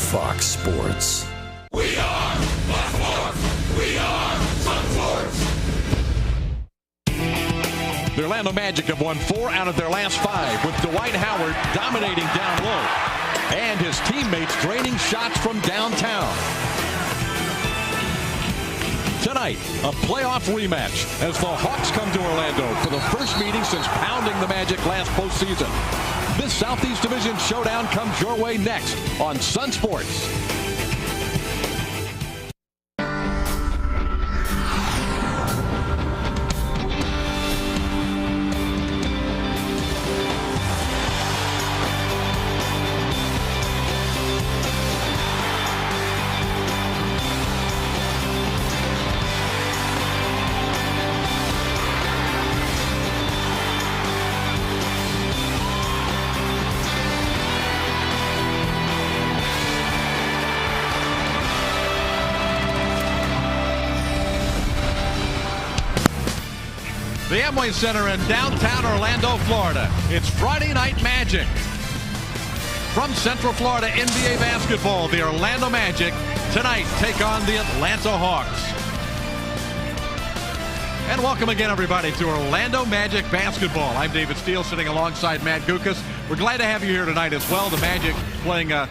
Fox Sports. We are Fox Sports. We are Fox Sports. The Orlando Magic have won 4 out of their last 5, with Dwight Howard dominating down low and his teammates draining shots from downtown. Tonight, a playoff rematch as the Hawks come to Orlando for the first meeting since pounding the Magic last postseason. This Southeast Division showdown comes your way next on Sun Sports. The Amway Center in downtown Orlando, Florida. It's Friday Night Magic. From Central Florida NBA basketball, the Orlando Magic tonight take on the Atlanta Hawks. And welcome again, everybody, to Orlando Magic basketball. I'm David Steele, sitting alongside Matt Gukas. We're glad to have you here tonight as well. The Magic playing a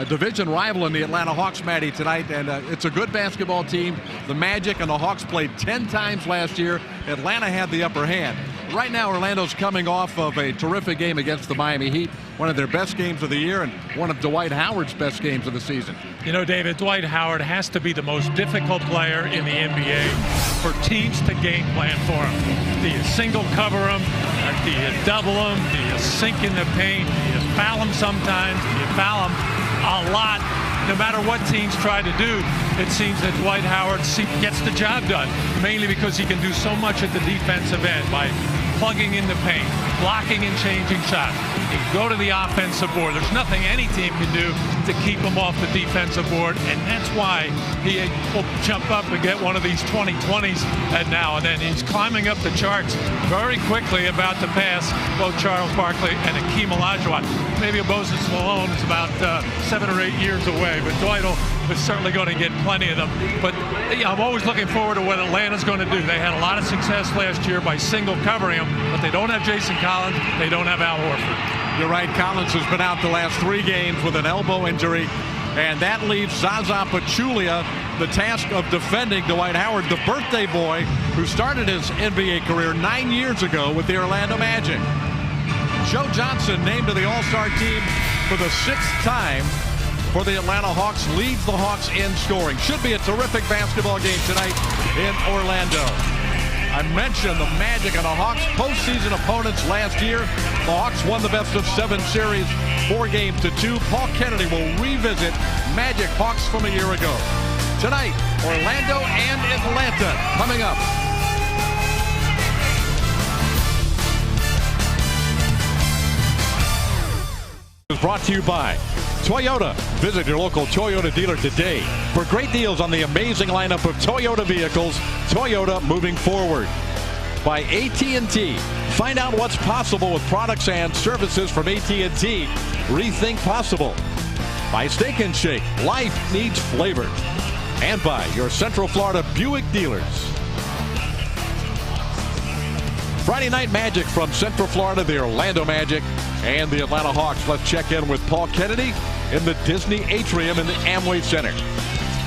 division rival in the Atlanta Hawks, Matty, tonight, and it's a good basketball team. The Magic and the Hawks played 10 times last year. Atlanta had the upper hand. Right now, Orlando's coming off of a terrific game against the Miami Heat, one of their best games of the year and one of Dwight Howard's best games of the season. You know, David, Dwight Howard has to be the most difficult player in the NBA for teams to game plan for him. Do you single cover him? Do you double him? Do you sink in the paint? Do you foul him sometimes? Do you foul him a lot? No matter what teams try to do, it seems that Dwight Howard gets the job done, mainly because he can do so much at the defensive end by plugging in the paint, blocking and changing shots. He can go to the offensive board. There's nothing any team can do to keep him off the defensive board, and that's why he will jump up and get one of these 20-20s now and then. He's climbing up the charts very quickly about to pass both Charles Barkley and Hakeem Olajuwon. Maybe Moses Malone is about 7 or 8 years away, but Dwight is certainly going to get plenty of them. But I'm always looking forward to what Atlanta's going to do. They had a lot of success last year by single covering him, but they don't have Jason Collins. They don't have Al Horford. You're right. Collins has been out the last 3 games with an elbow injury, and that leaves Zaza Pachulia the task of defending Dwight Howard, the birthday boy who started his NBA career 9 years ago with the Orlando Magic. Joe Johnson, named to the All-Star team for the 6th time for the Atlanta Hawks, leads the Hawks in scoring. Should be a terrific basketball game tonight in Orlando. I mentioned the Magic and the Hawks postseason opponents last year. The Hawks won the best-of-7 series 4-2. Paul Kennedy will revisit Magic Hawks from a year ago. Tonight, Orlando and Atlanta coming up. Is brought to you by Toyota. Visit your local Toyota dealer today for great deals on the amazing lineup of Toyota vehicles. Toyota, moving forward. By AT&T. Find out what's possible with products and services from AT&T. Rethink possible. By Steak and Shake. Life needs flavor. And by your Central Florida Buick dealers. Friday Night Magic from Central Florida, the Orlando Magic and the Atlanta Hawks. Let's check in with Paul Kennedy in the Disney Atrium in the Amway Center.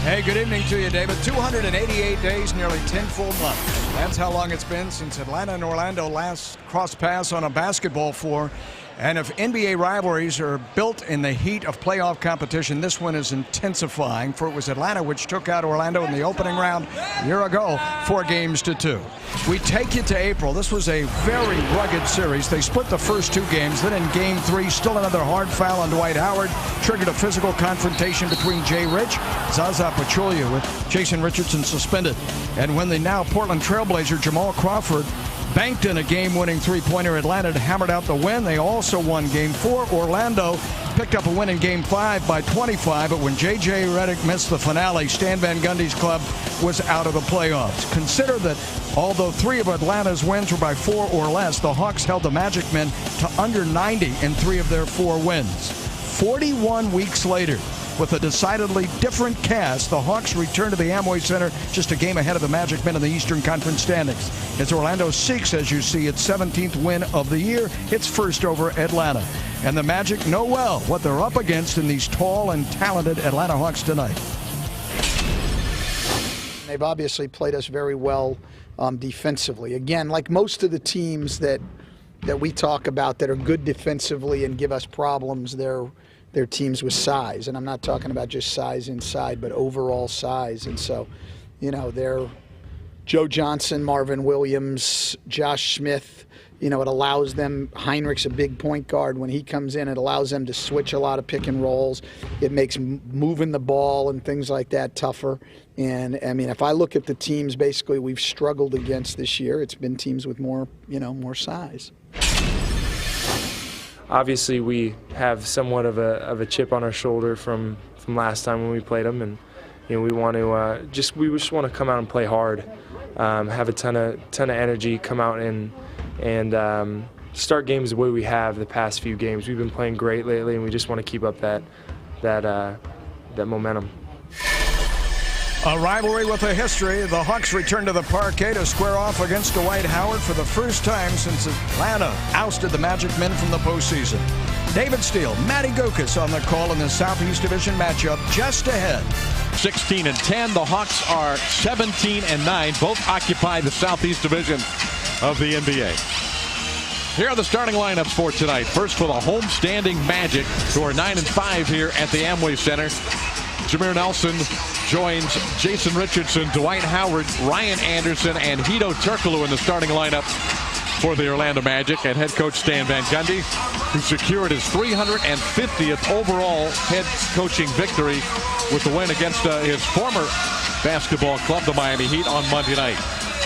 Hey, good evening to you, David. 288 days, nearly 10 full months. That's how long it's been since Atlanta and Orlando last crossed paths on a basketball floor. And if NBA rivalries are built in the heat of playoff competition, this one is intensifying, for it was Atlanta which took out Orlando in the opening round a year ago, 4-2. We take you to April. This was a very rugged series. They split the first 2 games. Then in Game 3, still another hard foul on Dwight Howard triggered a physical confrontation between Jay Rich, Zaza Pachulia, with Jason Richardson suspended. And when the now Portland Trailblazer Jamal Crawford banked in a game-winning 3-pointer, Atlanta hammered out the win. They also won Game 4. Orlando picked up a win in Game 5 by 25, but when J.J. Redick missed the finale, Stan Van Gundy's club was out of the playoffs. Consider that although 3 of Atlanta's wins were by 4 or less, the Hawks held the Magic men to under 90 in 3 of their 4 wins. 41 weeks later, With a decidedly different cast, the Hawks return to the Amway Center just a game ahead of the Magic men in the Eastern Conference standings. As Orlando seeks, as you see, its 17th win of the year, its first over Atlanta. And the Magic know well what they're up against in these tall and talented Atlanta Hawks tonight. They've obviously played us very well defensively. Again, like most of the teams that we talk about that are good defensively and give us problems, they're teams with size. And I'm not talking about just size inside, but overall size. And so, you know, they're Joe Johnson, Marvin Williams, Josh Smith. You know, it allows them, Heinrich's a big point guard. When he comes in, it allows them to switch a lot of pick and rolls. It makes moving the ball and things like that tougher. And, I mean, if I look at the teams basically we've struggled against this year, it's been teams with more, you know, more size. Obviously, we have somewhat of a chip on our shoulder from last time when we played them, and you know we want to just want to come out and play hard, have a ton of energy, come out and start games the way we have the past few games. We've been playing great lately, and we just want to keep up that momentum. A rivalry with a history. The Hawks return to the parquet to square off against Dwight Howard for the first time since Atlanta ousted the Magic men from the postseason. David Steele, Matty Gokas on the call in the Southeast Division matchup just ahead. 16-10. The Hawks are 17-9. Both occupy the Southeast Division of the NBA. Here are the starting lineups for tonight. First for the home-standing Magic, who are 9-5 here at the Amway Center. Jameer Nelson joins Jason Richardson, Dwight Howard, Ryan Anderson, and Hedo Turkoglu in the starting lineup for the Orlando Magic. And head coach Stan Van Gundy, who secured his 350th overall head coaching victory with the win against his former basketball club, the Miami Heat, on Monday night.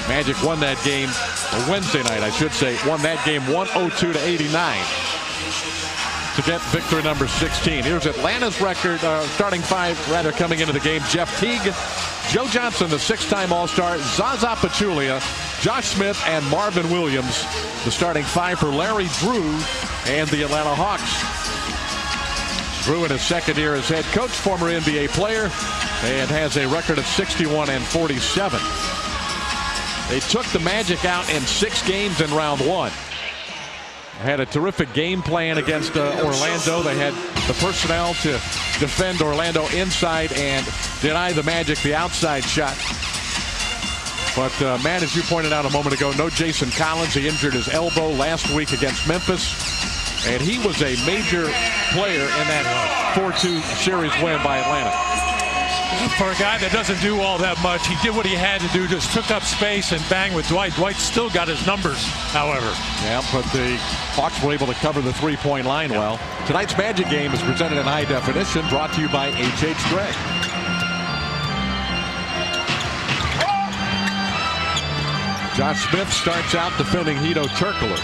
Magic won that game, or Wednesday night, I should say, won that game 102-89. To get victory number 16. Here's Atlanta's record, starting five, rather, coming into the game. Jeff Teague, Joe Johnson, the six-time All-Star, Zaza Pachulia, Josh Smith, and Marvin Williams. The starting five for Larry Drew and the Atlanta Hawks. Drew in his second year as head coach, former NBA player, and has a record of 61-47. They took the Magic out in 6 games in round one. Had a terrific game plan against Orlando. They had the personnel to defend Orlando inside and deny the Magic the outside shot. But, Matt, as you pointed out a moment ago, no Jason Collins. He injured his elbow last week against Memphis. And he was a major player in that 4-2 series win by Atlanta. For a guy that doesn't do all that much, he did what he had to do, just took up space and bang with Dwight. Dwight still got his numbers, however. Yeah, but the Hawks were able to cover the three-point line well. Tonight's Magic game is presented in high definition, brought to you by H.H. Gregg. Josh Smith starts out defending Hedo Turkoglu.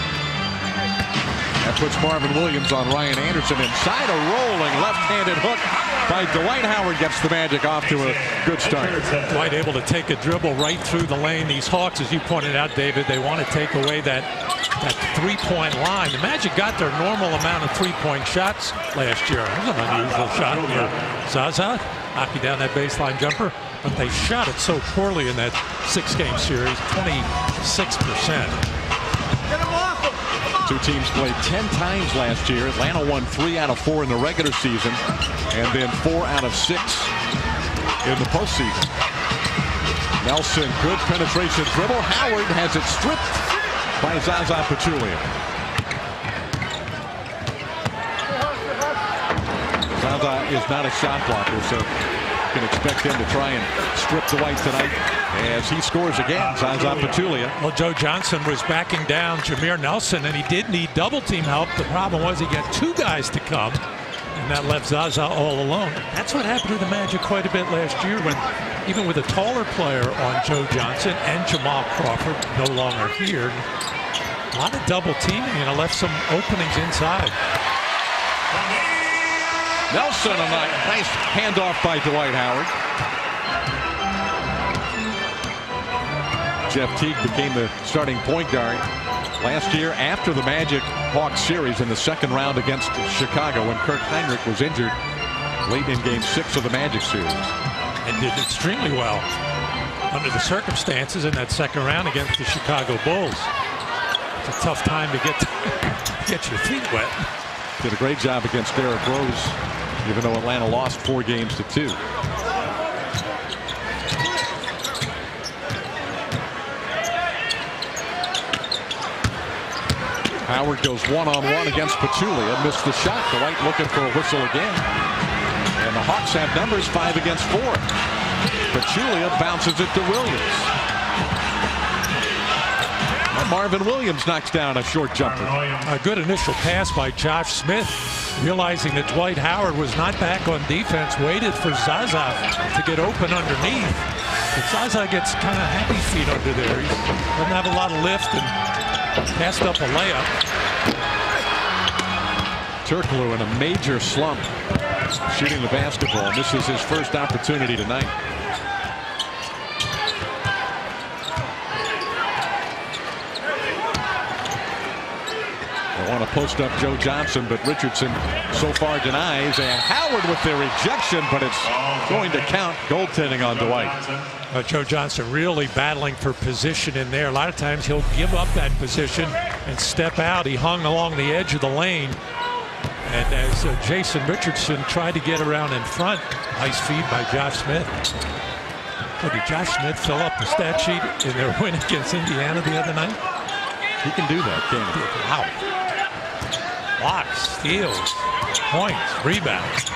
That puts Marvin Williams on Ryan Anderson inside. A rolling left-handed hook by Dwight Howard gets the Magic off to a good start. Dwight able to take a dribble right through the lane. These Hawks, as you pointed out, David, they want to take away that three-point line. The Magic got their normal amount of three-point shots last year. That was an unusual shot. Zaza knocking down that baseline jumper, but they shot it so poorly in that 6-game series, 26%. Two teams played 10 times last year. Atlanta won 3 out of 4 in the regular season, and then 4 out of 6 in the postseason. Nelson, good penetration dribble. Howard has it stripped by Zaza Pachulia. Zaza is not a shot blocker, so you can expect him to try and strip Dwight tonight as he scores again. Zaza Pachulia. Well, Joe Johnson was backing down Jameer Nelson, and he did need double-team help. The problem was he got 2 guys to come, and that left Zaza all alone. That's what happened to the Magic quite a bit last year, when even with a taller player on Joe Johnson and Jamal Crawford no longer here, a lot of double-teaming, and it left some openings inside. Nelson, a nice handoff by Dwight Howard. Jeff Teague became the starting point guard last year after the Magic Hawks series in the second round against Chicago when Kirk Heinrich was injured. late in Game 6 of the Magic series. And did extremely well under the circumstances in that second round against the Chicago Bulls. It's a tough time to get your feet wet. Did a great job against Derrick Rose, even though Atlanta lost 4 games to 2. Howard goes one-on-one against Pachulia. Missed the shot. Dwight looking for a whistle again. And the Hawks have numbers 5 against 4. Pachulia bounces it to Williams. And Marvin Williams knocks down a short jumper. A good initial pass by Josh Smith, realizing that Dwight Howard was not back on defense, waited for Zaza to get open underneath. But Zaza gets kind of happy feet under there. He doesn't have a lot of lift and passed up a layup. Turkoglu in a major slump shooting the basketball. This is his first opportunity tonight. They want to post up Joe Johnson, but Richardson so far denies, and Howard with their rejection, but it's going to count. Goaltending on Dwight. Joe Johnson really battling for position in there. A lot of times he'll give up that position and step out. He hung along the edge of the lane. And as Jason Richardson tried to get around in front, nice feed by Josh Smith. So did Josh Smith fill up the stat sheet in their win against Indiana the other night? He can do that, can't he? Wow. Blocks, steals, points, rebounds,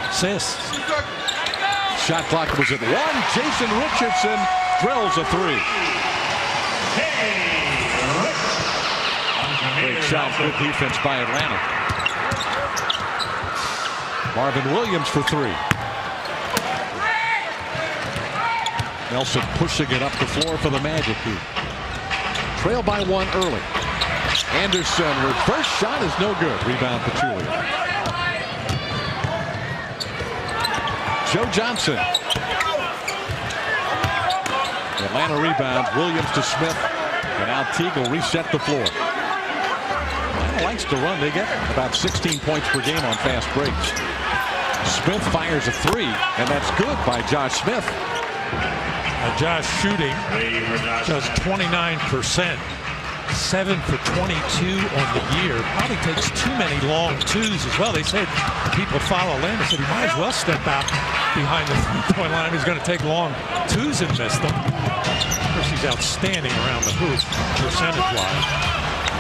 assists. Shot clock was at 1. Jason Richardson drills a 3. Great shot, good defense by Atlanta. Marvin Williams for 3. Nelson pushing it up the floor for the Magic, who trail by 1 early. Anderson, reverse shot is no good. Rebound Pachulia. Joe Johnson. Atlanta rebound. Williams to Smith. And now Teague will reset the floor. Atlanta likes to run. They get about 16 points per game on fast breaks. Smith fires a 3, and that's good by Josh Smith. Josh shooting just 29%. 7 for 22 on the year. Probably takes too many long twos as well. They said people follow Landis said he might as well step out behind the three-point line. He's going to take long twos and miss them. Of course, he's outstanding around the hoop percentage-wise.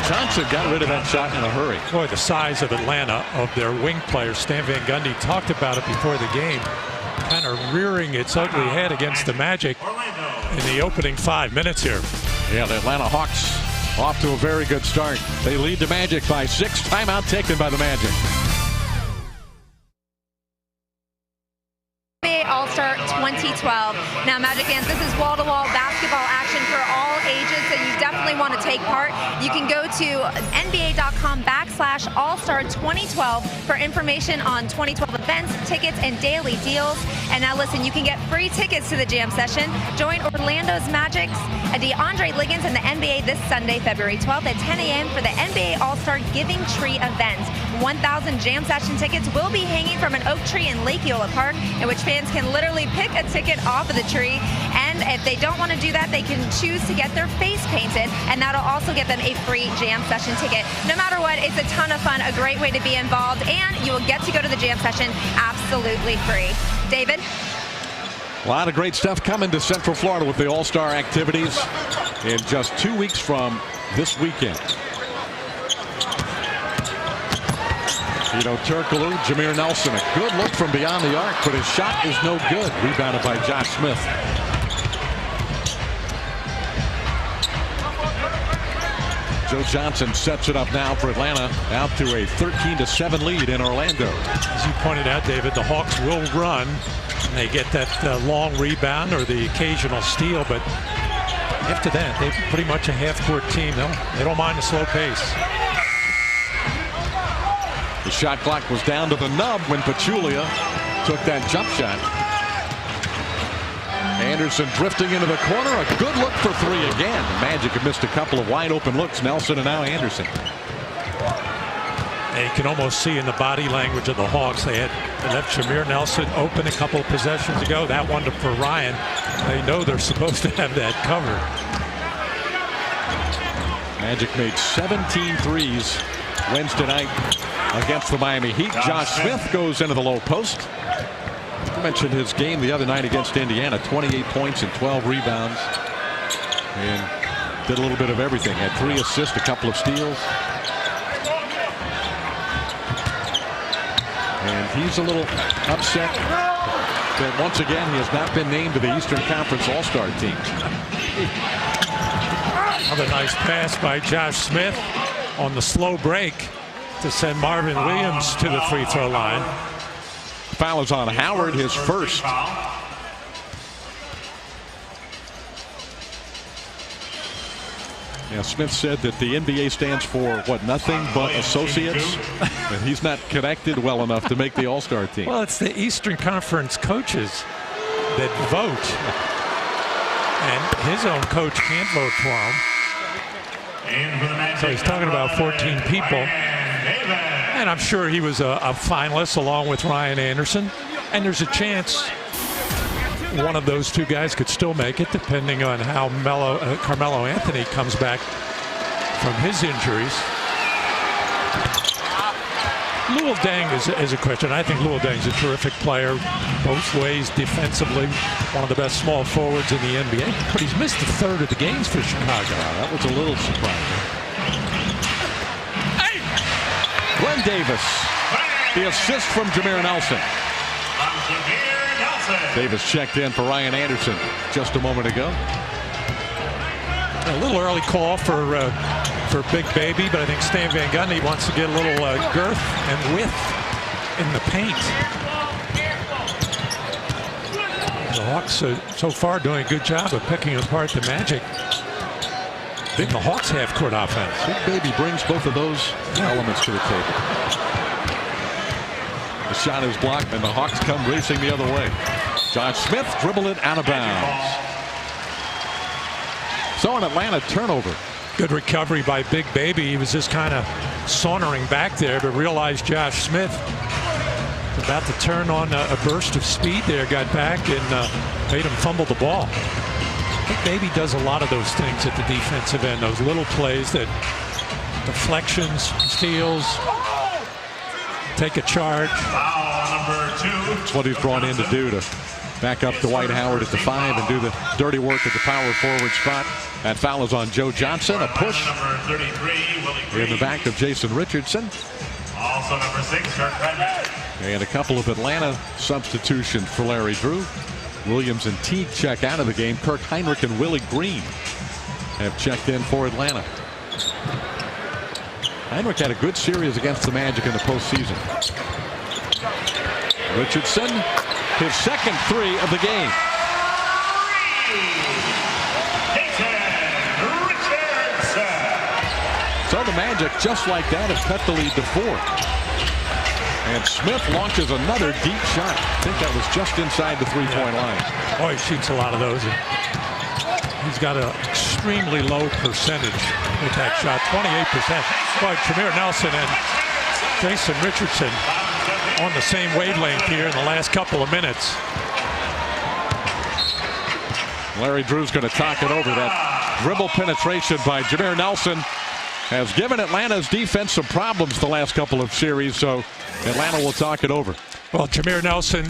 Johnson got rid of that shot in a hurry. Boy, the size of Atlanta, of their wing players. Stan Van Gundy talked about it before the game, kind of rearing its ugly head against the Magic in the opening 5 minutes here. Yeah, the Atlanta Hawks off to a very good start. They lead the Magic by 6. Timeout taken by the Magic. NBA All-Star 2012. Now, Magic fans, this is wall-to-wall basketball action for all ages, so you definitely want to take part. You can go to nba.com/All-Star 2012 for information on 2012 events, tickets, and daily deals. And now listen, you can get free tickets to the jam session. Join Orlando's Magic's DeAndre Liggins in the NBA this Sunday, February 12th at 10 a.m. for the NBA All-Star Giving Tree event. 1,000 jam session tickets will be hanging from an oak tree in Lake Eola Park, in which fans can literally pick a ticket off of the tree. And if they don't want to do that, they can choose to get their face painted, and that'll also get them a free jam session ticket. No matter what, it's a ton of fun, a great way to be involved, and you will get to go to the jam session absolutely free. David? A lot of great stuff coming to Central Florida with the All-Star activities in just 2 weeks from this weekend. Turkoglu, Jameer Nelson, a good look from beyond the arc, but his shot is no good. Rebounded by Josh Smith. Joe Johnson sets it up now for Atlanta, out to a 13-7 lead in Orlando. As you pointed out, David, the Hawks will run. And they get that long rebound or the occasional steal, but after that, they're pretty much a half-court team. They don't mind the slow pace. The shot clock was down to the nub when Pachulia took that jump shot. Anderson drifting into the corner. A good look for 3 again. The Magic have missed a couple of wide open looks. Nelson and now Anderson. And you can almost see in the body language of the Hawks, they left Jameer Nelson open a couple of possessions ago. That one for Ryan. They know they're supposed to have that covered. Magic made 17 threes Wednesday night against the Miami Heat. Josh Smith goes into the low post. I mentioned his game the other night against Indiana, 28 points and 12 rebounds. And did a little bit of everything. Had 3 assists, a couple of steals. And he's a little upset that once again he has not been named to the Eastern Conference All-Star team. Another nice pass by Josh Smith on the slow break to send Marvin Williams to the free throw line. Foul is on Howard, his first. Yeah, Smith said that the NBA stands for what, nothing but associates, and he's not connected well enough to make the All-Star team. Well, it's the Eastern Conference coaches that vote, and his own coach can't vote for him. So he's talking about 14 people, and I'm sure he was a finalist along with Ryan Anderson, and there's a chance one of those two guys could still make it, depending on how Carmelo Anthony comes back from his injuries. Luol Deng is a question. I think Luol Deng's a terrific player, both ways defensively, one of the best small forwards in the NBA. But he's missed a third of the games for Chicago. That was a little surprising. Glenn Davis, the assist from Jameer Nelson. Davis checked in for Ryan Anderson just a moment ago. A little early call for Big Baby, but I think Stan Van Gundy wants to get a little girth and width in the paint. The Hawks so far doing a good job of picking apart the Magic. I think the Hawks half-court offense. Big Baby brings both of those elements to the table. The shot is blocked, and the Hawks come racing the other way. Josh Smith dribbled it out of bounds. So an Atlanta turnover. Good recovery by Big Baby. He was just kind of sauntering back there, but realized Josh Smith was about to turn on a burst of speed there, got back and made him fumble the ball. Big Baby does a lot of those things at the defensive end, those little plays, that deflections, steals, take a charge. That's what he's brought in to do, to back up Dwight Howard at the 5 and do the dirty work at the power forward spot. That foul is on Joe Johnson. A push in the back of Jason Richardson. Also number 6, Kirk Heinrich. And a couple of Atlanta substitutions for Larry Drew. Williams and Teague check out of the game. Kirk Heinrich and Willie Green have checked in for Atlanta. Heinrich had a good series against the Magic in the postseason. Richardson, his second 3 of the game. So the Magic, just like that, have cut the lead to 4. And Smith launches another deep shot. I think that was just inside the 3-point line. Oh, he shoots a lot of those. He's got an extremely low percentage with that shot, 28%. But Jameer Nelson and Jason Richardson on the same wavelength here in the last couple of minutes. Larry Drew's going to talk it over. That dribble penetration by Jameer Nelson has given Atlanta's defense some problems the last couple of series, so Atlanta will talk it over. Well, Jameer Nelson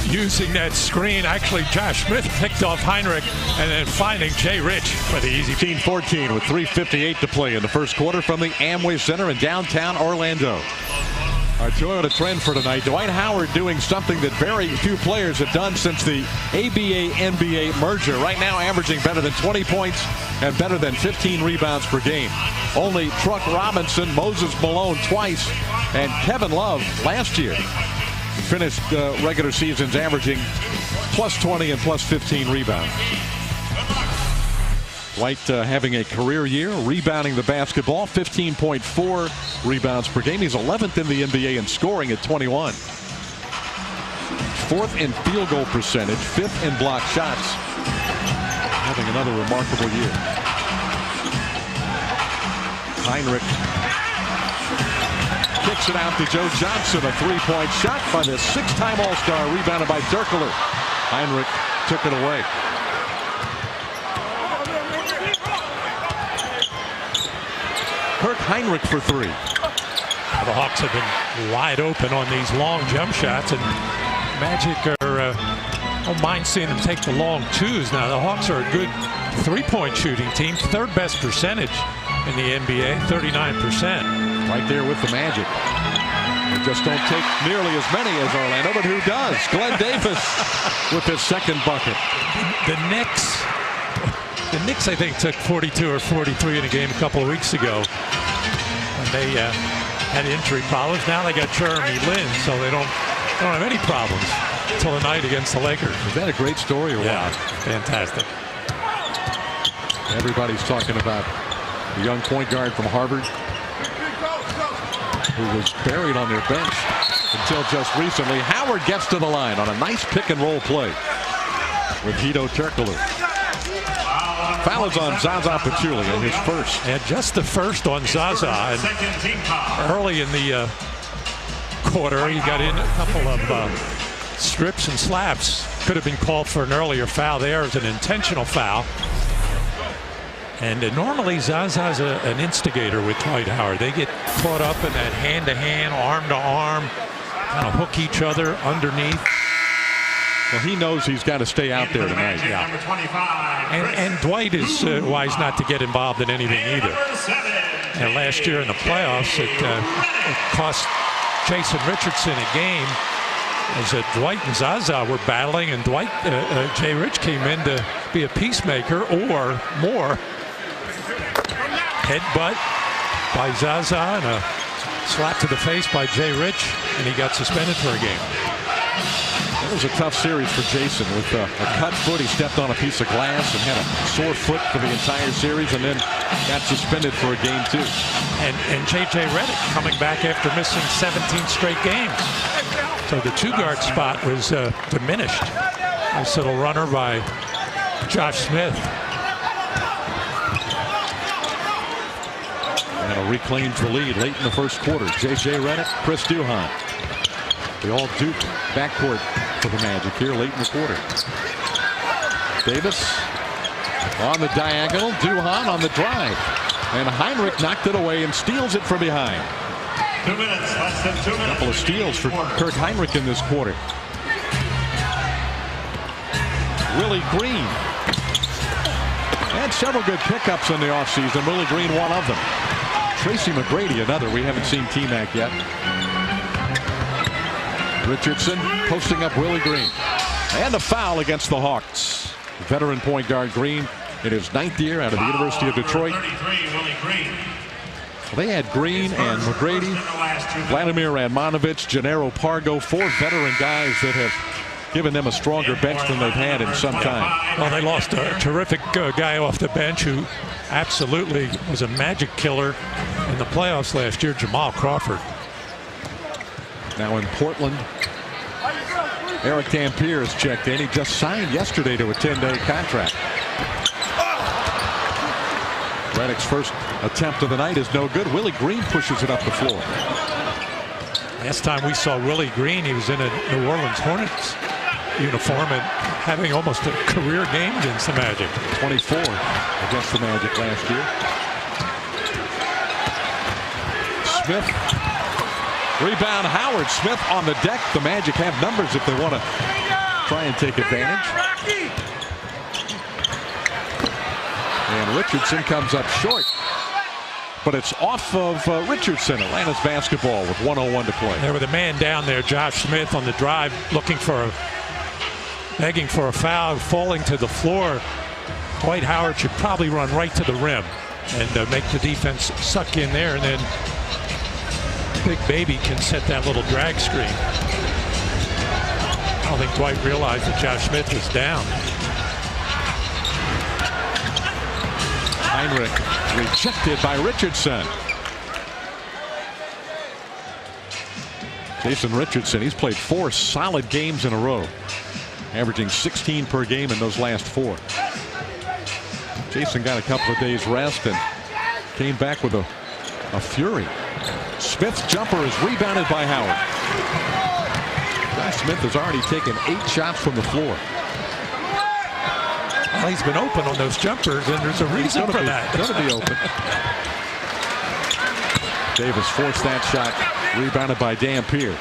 using that screen. Actually, Josh Smith picked off Heinrich and then finding Jay Rich for the easy. 14-14 with 3:58 to play in the first quarter from the Amway Center in downtown Orlando. Our Toyota trend for tonight, Dwight Howard doing something that very few players have done since the ABA-NBA merger. Right now averaging better than 20 points and better than 15 rebounds per game. Only Truck Robinson, Moses Malone twice, and Kevin Love last year finished regular seasons averaging plus 20 and plus 15 rebounds. Dwight having a career year, rebounding the basketball, 15.4 rebounds per game. He's 11th in the NBA in scoring at 21. 4th in field goal percentage, 5th in block shots. Having another remarkable year. Heinrich kicks it out to Joe Johnson. A three-point shot by the six-time All-Star, rebounded by Turkler. Heinrich took it away. Kirk Heinrich for three. The Hawks have been wide open on these long jump shots, and Magic are don't mind seeing them take the long twos. Now the Hawks are a good three-point shooting team, third best percentage in the NBA, 39%. Right there with the Magic. They just don't take nearly as many as Orlando, but who does? Glenn Davis with his second bucket. The Knicks, I think, took 42 or 43 in a game a couple of weeks ago. And they had injury problems. Now they got Jeremy Lin, so they don't have any problems until the night against the Lakers. Is that a great story or yeah, what? Fantastic. Everybody's talking about the young point guard from Harvard who was buried on their bench until just recently. Howard gets to the line on a nice pick and roll play with Hedo Turkoglu. Foul is on Zaza Pachulia, his first. And just the first on Zaza. And early in the quarter, he got in a couple of strips and slaps. Could have been called for an earlier foul. There is an intentional foul. And normally Zaza's an instigator with Dwight Howard. They get caught up in that hand-to-hand, arm-to-arm, kind of hook each other underneath. Well, he knows he's got to stay out there tonight. Yeah. And Dwight is wise not to get involved in anything either. And last year in the playoffs, it cost Jason Richardson a game as Dwight and Zaza were battling, and Dwight, Jay Rich came in to be a peacemaker or more. Headbutt by Zaza and a slap to the face by Jay Rich, and he got suspended for a game. It was a tough series for Jason with a cut foot. He stepped on a piece of glass and had a sore foot for the entire series, and then got suspended for a game too. And J.J. Redick coming back after missing 17 straight games. So the two-guard spot was diminished. Nice little runner by Josh Smith. And a reclaimed the lead late in the first quarter. J.J. Redick, Chris Duhon. The all-Duke backcourt for the Magic here late in the quarter. Davis on the diagonal. Duhon on the drive. And Heinrich knocked it away and steals it from behind. 2 minutes, less than 2 minutes. A couple of steals for Kirk Heinrich in this quarter. Willie Green. And several good pickups in the offseason. Willie Green, one of them. Tracy McGrady, another. We haven't seen T-Mac yet. Richardson posting up Willie Green. And a foul against the Hawks. Veteran point guard Green in his 9th year out of the University of Detroit. 33, Willie Green. They had Green and McGrady, Vladimir Radmanovich, Gennaro Pargo, 4 veteran guys that have given them a stronger bench than they've had in some time. Well, they lost a terrific guy off the bench who absolutely was a magic killer in the playoffs last year, Jamal Crawford. Now in Portland, Eric Dampier has checked in. He just signed yesterday to a 10-day contract. Redick's first attempt of the night is no good. Willie Green pushes it up the floor. Last time we saw Willie Green, he was in a New Orleans Hornets uniform and having almost a career game against the Magic. 24 against the Magic last year. Smith. Rebound Howard. Smith on the deck. The Magic have numbers if they want to try and take advantage. And Richardson comes up short. But it's off of Richardson. Atlanta's basketball with 1:01 to play. There with a man down there, Josh Smith on the drive, begging for a foul, falling to the floor. Dwight Howard should probably run right to the rim and make the defense suck in there, and then Big Baby can set that little drag screen. I don't think Dwight realized that Josh Smith was down. Heinrich rejected by Richardson. Jason Richardson, he's played 4 solid games in a row, averaging 16 per game in those last 4. Jason got a couple of days rest and came back with a fury. Smith's jumper is rebounded by Howard. Josh Smith has already taken 8 shots from the floor. Well, he's been open on those jumpers, and there's a reason for that. Going to be open. Davis forced that shot, rebounded by Dampier.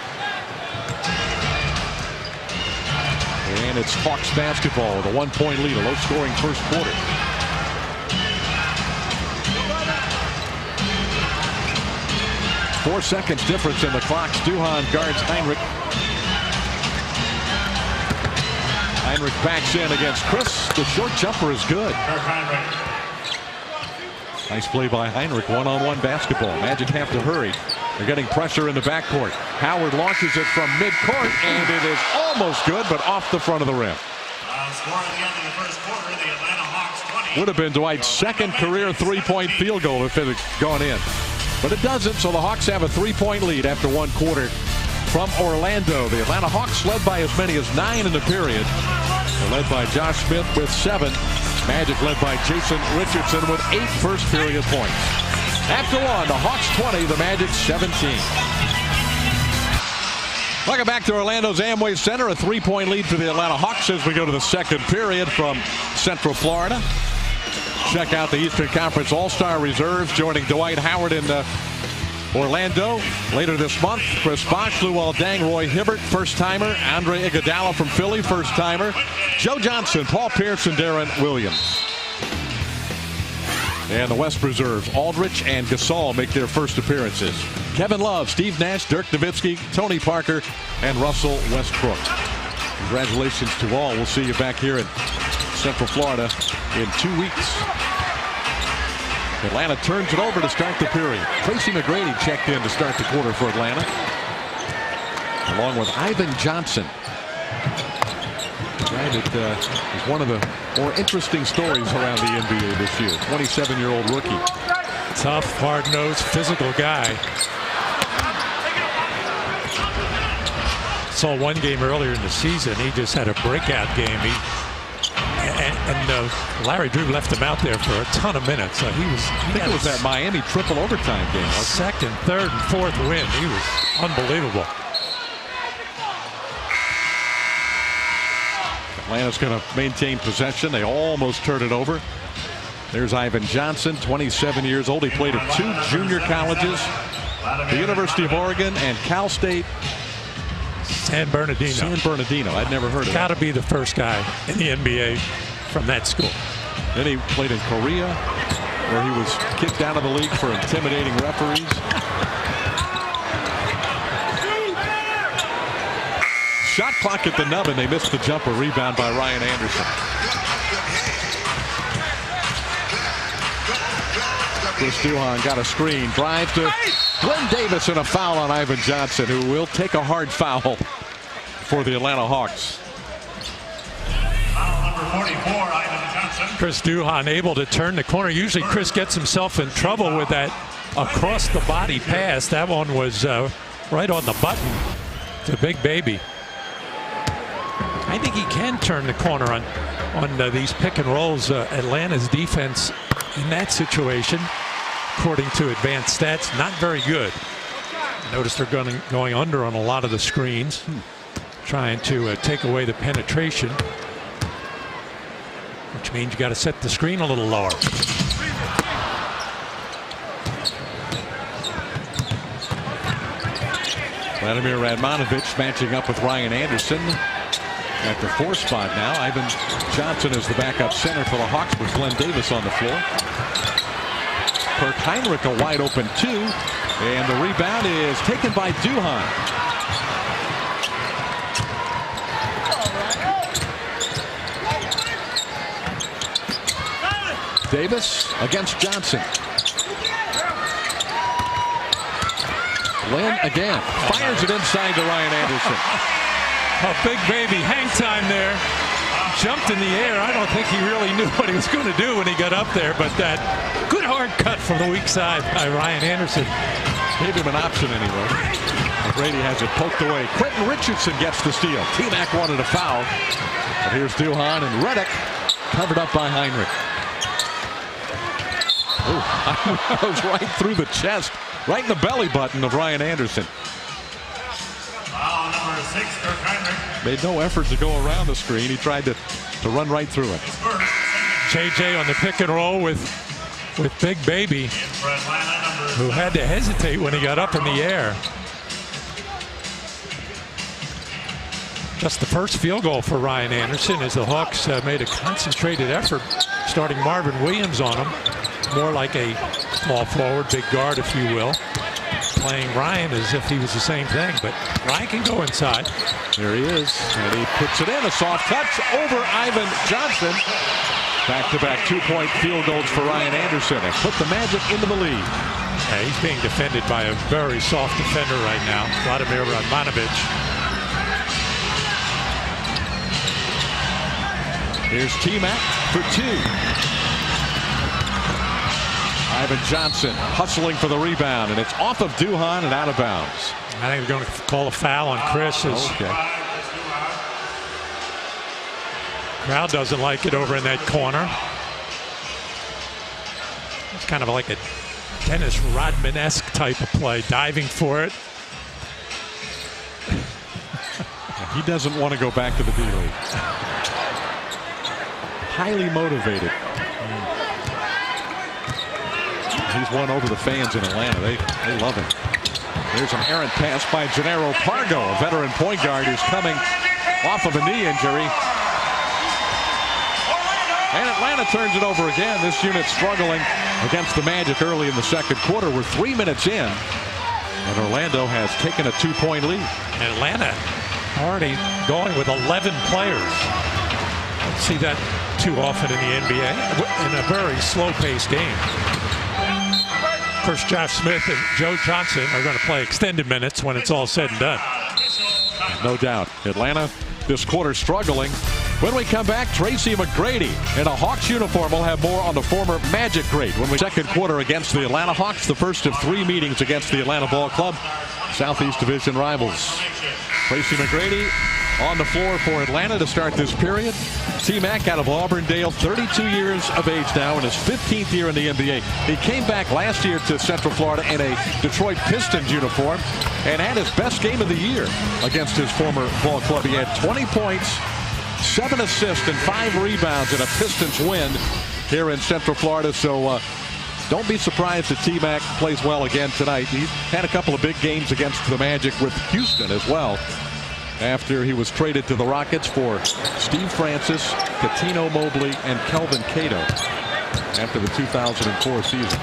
And it's Hawks basketball with a 1-point lead, a low-scoring first quarter. Four seconds difference in the clocks. Duhan guards Heinrich. Heinrich backs in against Chris. The short jumper is good. Nice play by Heinrich. One-on-one basketball. Magic have to hurry. They're getting pressure in the backcourt. Howard launches it from midcourt, and it is almost good, but off the front of the rim. Would have been Dwight's second career three-point field goal if it had gone in. But it doesn't, so the Hawks have a 3-point lead after 1 quarter from Orlando. The Atlanta Hawks led by as many as 9 in the period. They're led by Josh Smith with 7. Magic led by Jason Richardson with 8 first period points. After 1, the Hawks 20, the Magic 17. Welcome back to Orlando's Amway Center. A 3-point lead for the Atlanta Hawks as we go to the second period from Central Florida. Check out the Eastern Conference All-Star reserves joining Dwight Howard in Orlando later this month. Chris Bosh, Luol Deng, Roy Hibbert, first-timer. Andre Iguodala from Philly, first-timer. Joe Johnson, Paul Pierce, and Darren Williams. And the West reserves, Aldridge and Gasol make their first appearances. Kevin Love, Steve Nash, Dirk Nowitzki, Tony Parker, and Russell Westbrook. Congratulations to all. We'll see you back here in Central Florida in 2 weeks. Atlanta turns it over to start the period. Tracy McGrady checked in to start the quarter for Atlanta, along with Ivan Johnson. A guy that is one of the more interesting stories around the NBA this year. 27-year-old rookie. Tough, hard-nosed, physical guy. Saw one game earlier in the season. He just had a breakout game. Larry Drew left him out there for a ton of minutes. So I think it was that Miami triple overtime game. Second, third, and fourth win. He was unbelievable. Atlanta's going to maintain possession. They almost turned it over. There's Ivan Johnson, 27 years old. He played at 2 junior colleges, the University of Oregon and Cal State San Bernardino. San Bernardino. I'd never heard of Got to be the first guy in the NBA from that school. Then he played in Korea, where he was kicked out of the league for intimidating referees. Shot clock at the nubbin. They missed the jumper. Rebound by Ryan Anderson. Chris Duhan got a screen. Drive to Glenn Davis and a foul on Ivan Johnson, who will take a hard foul for the Atlanta Hawks. Foul number 44, Ivan Johnson. Chris Duhan able to turn the corner. Usually Chris gets himself in trouble with that across the body pass. That one was right on the button to Big Baby. I think he can turn the corner on these pick and rolls. Atlanta's defense in that situation, according to advanced stats, not very good. Notice they're going under on a lot of the screens, trying to take away the penetration, which means you got to set the screen a little lower. Vladimir Radmanovich matching up with Ryan Anderson at the 4 spot now. Ivan Johnson is the backup center for the Hawks with Glenn Davis on the floor. Kirk Heinrich a wide open 2, and the rebound is taken by Duhan. Davis against Johnson. Glenn again fires it inside to Ryan Anderson. A Big Baby hang time there. Jumped in the air. I don't think he really knew what he was going to do when he got up there, but that good hard cut from the weak side by Ryan Anderson. Gave him an option anyway. Brady has it poked away. Quentin Richardson gets the steal. T-Mac wanted a foul. But here's Duhan, and Redick covered up by Heinrich. Oh, goes right through the chest right in the belly button of Ryan Anderson. Foul number 6, Kirk Heinrich. Made no effort to go around the screen. He tried to run right through it. JJ on the pick and roll with Big Baby, For Atlanta, number who had to hesitate when he got up in the air. Just the first field goal for Ryan Anderson as the Hawks made a concentrated effort, starting Marvin Williams on him, more like a small forward, big guard, if you will, playing Ryan as if he was the same thing, but Ryan can go inside. There he is, and he puts it in, a soft touch over Ivan Johnson. Back-to-back two-point field goals for Ryan Anderson and put the Magic into the lead. Yeah, he's being defended by a very soft defender right now, Vladimir Radmanovic. Here's T-Mac for 2. Ivan Johnson hustling for the rebound, and it's off of Duhan and out of bounds. I think they're going to call a foul on Chris. Okay. Crowd doesn't like it over in that corner. It's kind of like a Dennis Rodman-esque type of play, diving for it. He doesn't want to go back to the D-League. Highly motivated. He's won over the fans in Atlanta. They love him. There's an errant pass by Gennaro Pargo, a veteran point guard who's coming off of a knee injury. And Atlanta turns it over again. This unit struggling against the Magic early in the second quarter. We're 3 minutes in, and Orlando has taken a 2-point lead. Atlanta already going with 11 players. Don't see that too often in the NBA in a very slow-paced game. Of course, Josh Smith and Joe Johnson are going to play extended minutes when it's all said and done. No doubt. Atlanta this quarter struggling. When we come back, Tracy McGrady in a Hawks uniform will have more on the former Magic great. When we second quarter against the Atlanta Hawks, the first of 3 meetings against the Atlanta Ball Club, Southeast Division rivals. Tracy McGrady on the floor for Atlanta to start this period. T-Mac out of Auburndale, 32 years of age now in his 15th year in the NBA. He came back last year to Central Florida in a Detroit Pistons uniform and had his best game of the year against his former ball club. He had 20 points, 7 assists, and 5 rebounds in a Pistons win here in Central Florida. So don't be surprised if T-Mac plays well again tonight. He's had a couple of big games against the Magic with Houston as well, after he was traded to the Rockets for Steve Francis, Catino Mobley, and Kelvin Cato after the 2004 season.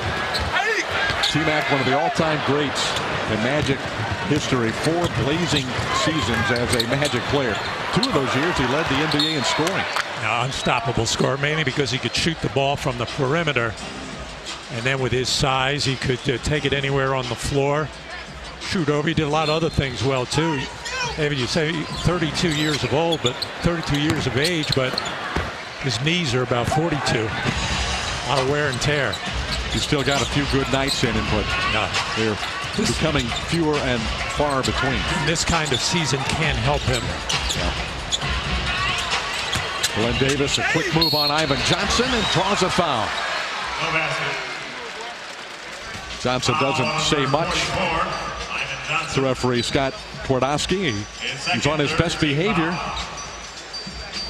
T-Mac, one of the all-time greats in Magic history, 4 blazing seasons as a Magic player. 2 of those years he led the NBA in scoring. Unstoppable scorer, mainly because he could shoot the ball from the perimeter, and then with his size he could take it anywhere on the floor, shoot over. He did a lot of other things well too. Maybe you say 32 years of old, but 32 years of age, but his knees are about 42. A lot of wear and tear. He's still got a few good nights in him, but they're becoming fewer and far between. This kind of season can help him. Glenn Davis, a quick move on Ivan Johnson and draws a foul. no basket. Johnson doesn't say much to referee Scott Twardowski. He's on his best behavior.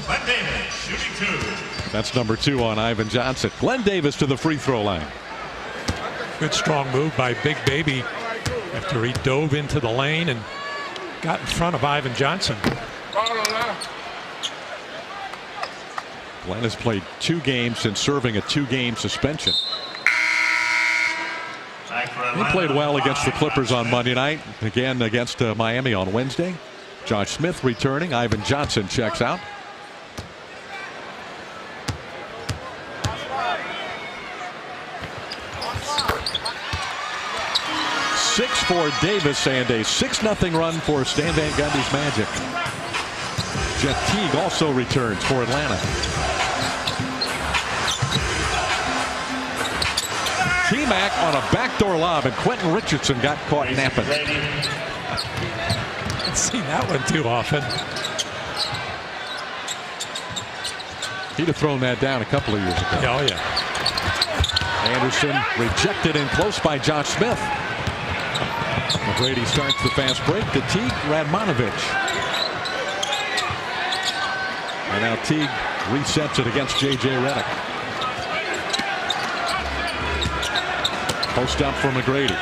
Glenn Davis shooting 2. That's number 2 on Ivan Johnson. Glenn Davis to the free throw line. Good strong move by Big Baby after he dove into the lane and got in front of Ivan Johnson. Glenn has played 2 games since serving a 2-game suspension. He played well against the Clippers on Monday night, again against Miami on Wednesday. Josh Smith returning. Ivan Johnson checks out. Six for Davis and a 6-0 run for Stan Van Gundy's Magic. Jeff Teague also returns for Atlanta. T-Mac on a backdoor lob, and Quentin Richardson got caught napping. I've seen that one too often. He'd have thrown that down a couple of years ago. Oh, yeah. Anderson rejected in close by Josh Smith. McGrady starts the fast break to Teague, Radmanovich. And now Teague resets it against J.J. Redick. Post up for McGrady.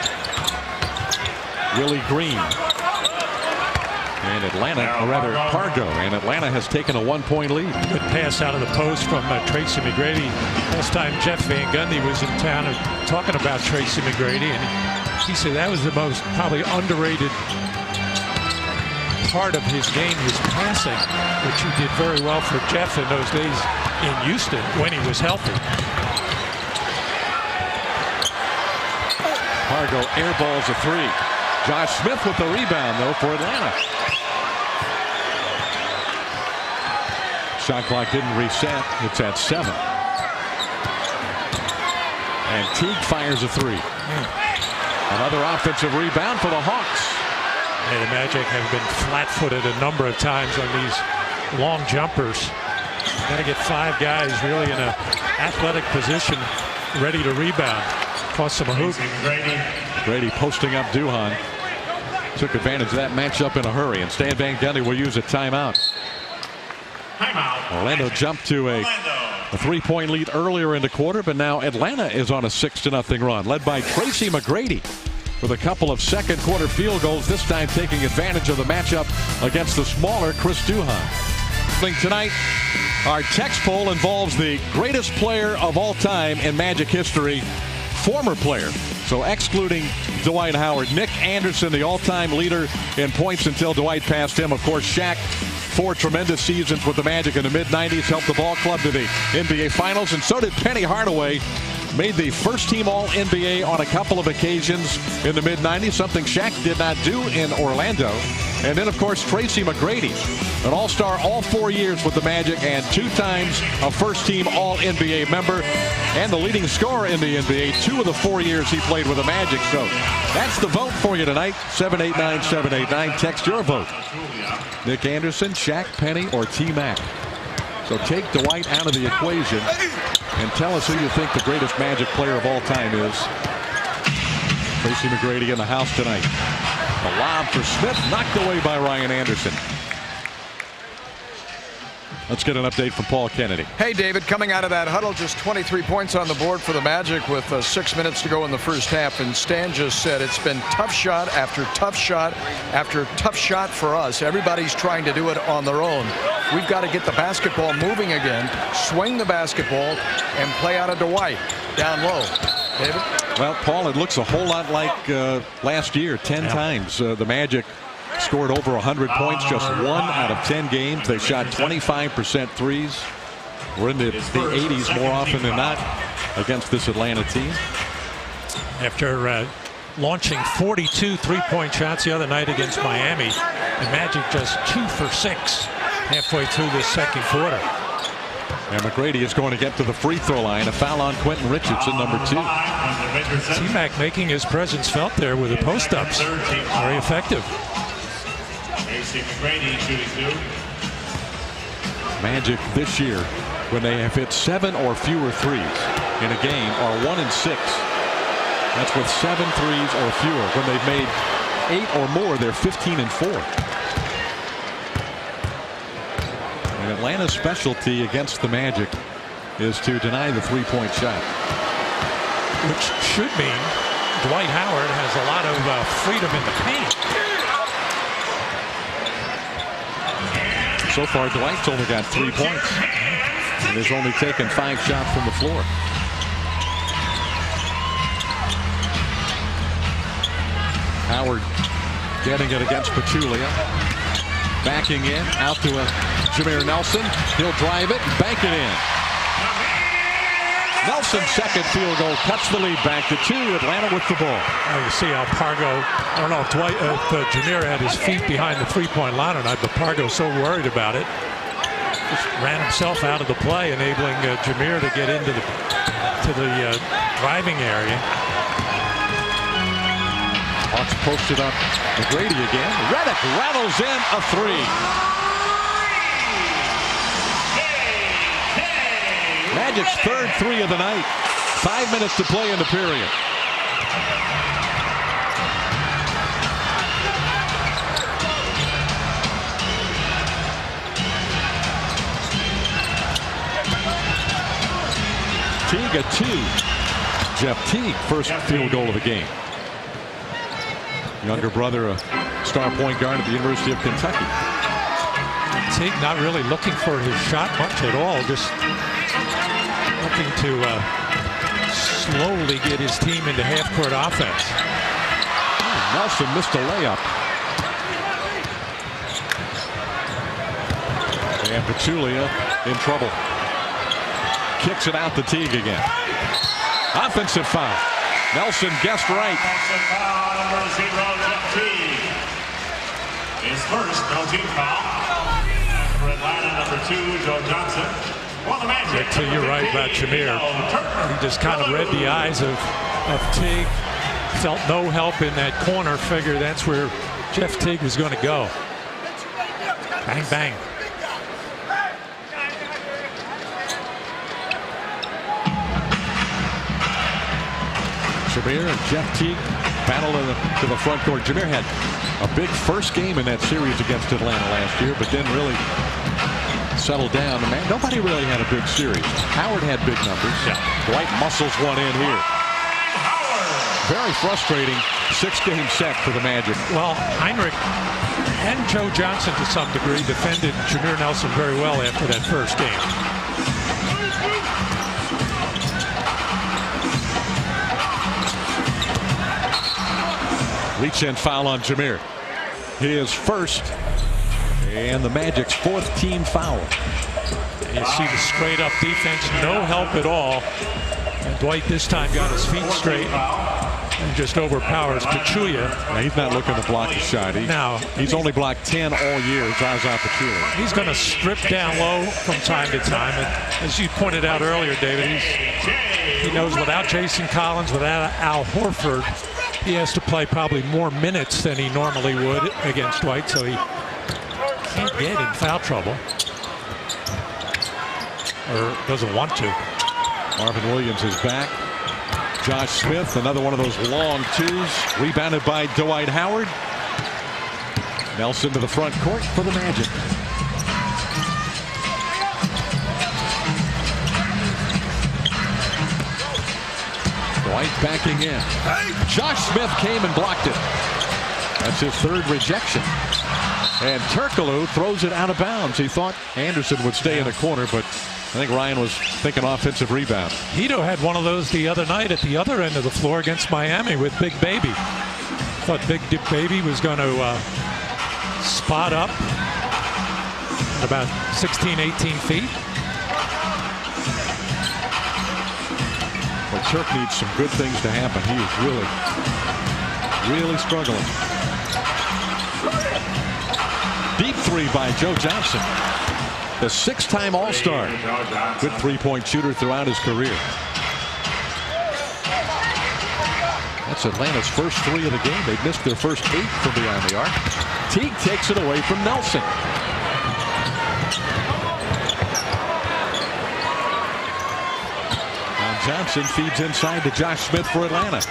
Willie Green. And Atlanta, or rather Pargo, and Atlanta has taken a 1-point lead. Good pass out of the post from Tracy McGrady. Last time Jeff Van Gundy was in town talking about Tracy McGrady, and he said that was the most probably underrated part of his game, his passing, which he did very well for Jeff in those days in Houston when he was healthy. Pargo airballs a three. Josh Smith with the rebound, though, for Atlanta. Shot clock didn't reset. It's at 7. And Teague fires a three. Another offensive rebound for the Hawks. And the Magic have been flat-footed a number of times on these long jumpers. Got to get 5 guys really in an athletic position ready to rebound. Cost him a hoop. Grady posting up Duhan. Took advantage of that matchup in a hurry, and Stan Van Gundy will use a timeout. Orlando jumped to a 3-point lead earlier in the quarter, but now Atlanta is on a 6-0 run, led by Tracy McGrady with a couple of second quarter field goals, this time taking advantage of the matchup against the smaller Chris Duhan. Tonight, our text poll involves the greatest player of all time in Magic history, former player. So excluding Dwight Howard, Nick Anderson, the all-time leader in points until Dwight passed him. Of course, Shaq, 4 tremendous seasons with the Magic in the mid-90s, helped the ball club to the NBA Finals, and so did Penny Hardaway. Made the first-team All-NBA on a couple of occasions in the mid-90s, something Shaq did not do in Orlando. And then, of course, Tracy McGrady, an all-star all 4 years with the Magic and 2 times a first-team All-NBA member and the leading scorer in the NBA 2 of the 4 years he played with the Magic. So that's the vote for you tonight, 789-789. Text your vote. Nick Anderson, Shaq, Penny, or T-Mac. So take Dwight out of the equation and tell us who you think the greatest Magic player of all time is. Tracy McGrady in the house tonight. A lob for Smith, knocked away by Ryan Anderson. Let's get an update from Paul Kennedy. Hey, David, coming out of that huddle, just 23 points on the board for the Magic with 6 minutes to go in the first half. And Stan just said it's been tough shot after tough shot after tough shot for us. Everybody's trying to do it on their own. We've got to get the basketball moving again, swing the basketball, and play out of Dwight down low. David? Well, Paul, it looks a whole lot like last year, 10 times. The Magic scored over 100 points just 1 out of 10 games. They shot 25% threes. We're in the 80s more often than not against this Atlanta team. After launching 42 3-point shots the other night against Miami, the Magic just 2 for 6 halfway through this second quarter. And McGrady is going to get to the free throw line. A foul on Quentin Richardson, number 2. T-Mac making his presence felt there with the post-ups. Very effective. Magic this year, when they have hit 7 or fewer threes in a game, are 1-6. That's with 7 threes or fewer. When they've made 8 or more, they're 15-4. And Atlanta's specialty against the Magic is to deny the 3-point shot. Which should mean Dwight Howard has a lot of freedom in the paint. So far, Dwight's only got 3 points and has only taken 5 shots from the floor. Howard getting it against Pachulia. Backing in, out to Jameer Nelson. He'll drive it, bank it in. Nelson's second field goal cuts the lead back to 2. Atlanta with the ball. You see how Pargo, I don't know if Jameer had his feet behind the 3-point line or not, but Pargo's so worried about it. Just ran himself out of the play, enabling Jameer to get into the driving area. Hawks posted up McGrady again. Redick rattles in a 3. Magic's third 3 of the night. 5 minutes to play in the period. Teague a 2. Jeff Teague, first field goal of the game. Younger brother, a star point guard at the University of Kentucky. Teague not really looking for his shot much at all, just looking to slowly get his team into half-court offense. Nelson missed a layup. And Pachulia in trouble. Kicks it out to Teague again. Offensive foul. Nelson guessed right. Offensive foul, number 0, Jeff Teague. His first no team foul. For Atlanta, number 2, Joe Johnson. Well, the Magic. You're right about Jameer. He just kind of read the eyes of Teague. Felt no help in that corner. Figured that's where Jeff Teague was going to go. Bang, bang. Jameer and Jeff Teague battle to the front court. Jameer had a big first game in that series against Atlanta last year, but then really settled down. Man, nobody really had a big series. Howard had big numbers. Yeah. Dwight muscles one in here. Very frustrating 6-game set for the Magic. Well, Heinrich and Joe Johnson to some degree defended Jameer Nelson very well after that first game. Reach in foul on Jameer. His first and the Magic's 4th team foul. And you see the straight up defense, no help at all. And Dwight this time got his feet straight and just overpowers Pachulia. Now, he's not looking to block the shot. He's only blocked 10 all year, Zaza Pachulia. He's going to strip down low from time to time. And as you pointed out earlier, David, he knows without Jason Collins, without Al Horford, he has to play probably more minutes than he normally would against Dwight, so he can't get in foul trouble. Or doesn't want to. Marvin Williams is back. Josh Smith, another one of those long twos. Rebounded by Dwight Howard. Nelson to the front court for the Magic. Dwight backing in. Josh Smith came and blocked it. That's his 3rd rejection. And Turkoglu throws it out of bounds. He thought Anderson would stay in the corner, but I think Ryan was thinking offensive rebound. Hito had one of those the other night at the other end of the floor against Miami with Big Baby. Thought Big Baby was going to spot up at about 16, 18 feet. Well, Turk needs some good things to happen. He is really struggling. Deep 3 by Joe Johnson. The 6-time All-Star. Good 3-point shooter throughout his career. That's Atlanta's first 3 of the game. They've missed their first 8 from beyond the arc. Teague takes it away from Nelson. And Johnson feeds inside to Josh Smith for Atlanta.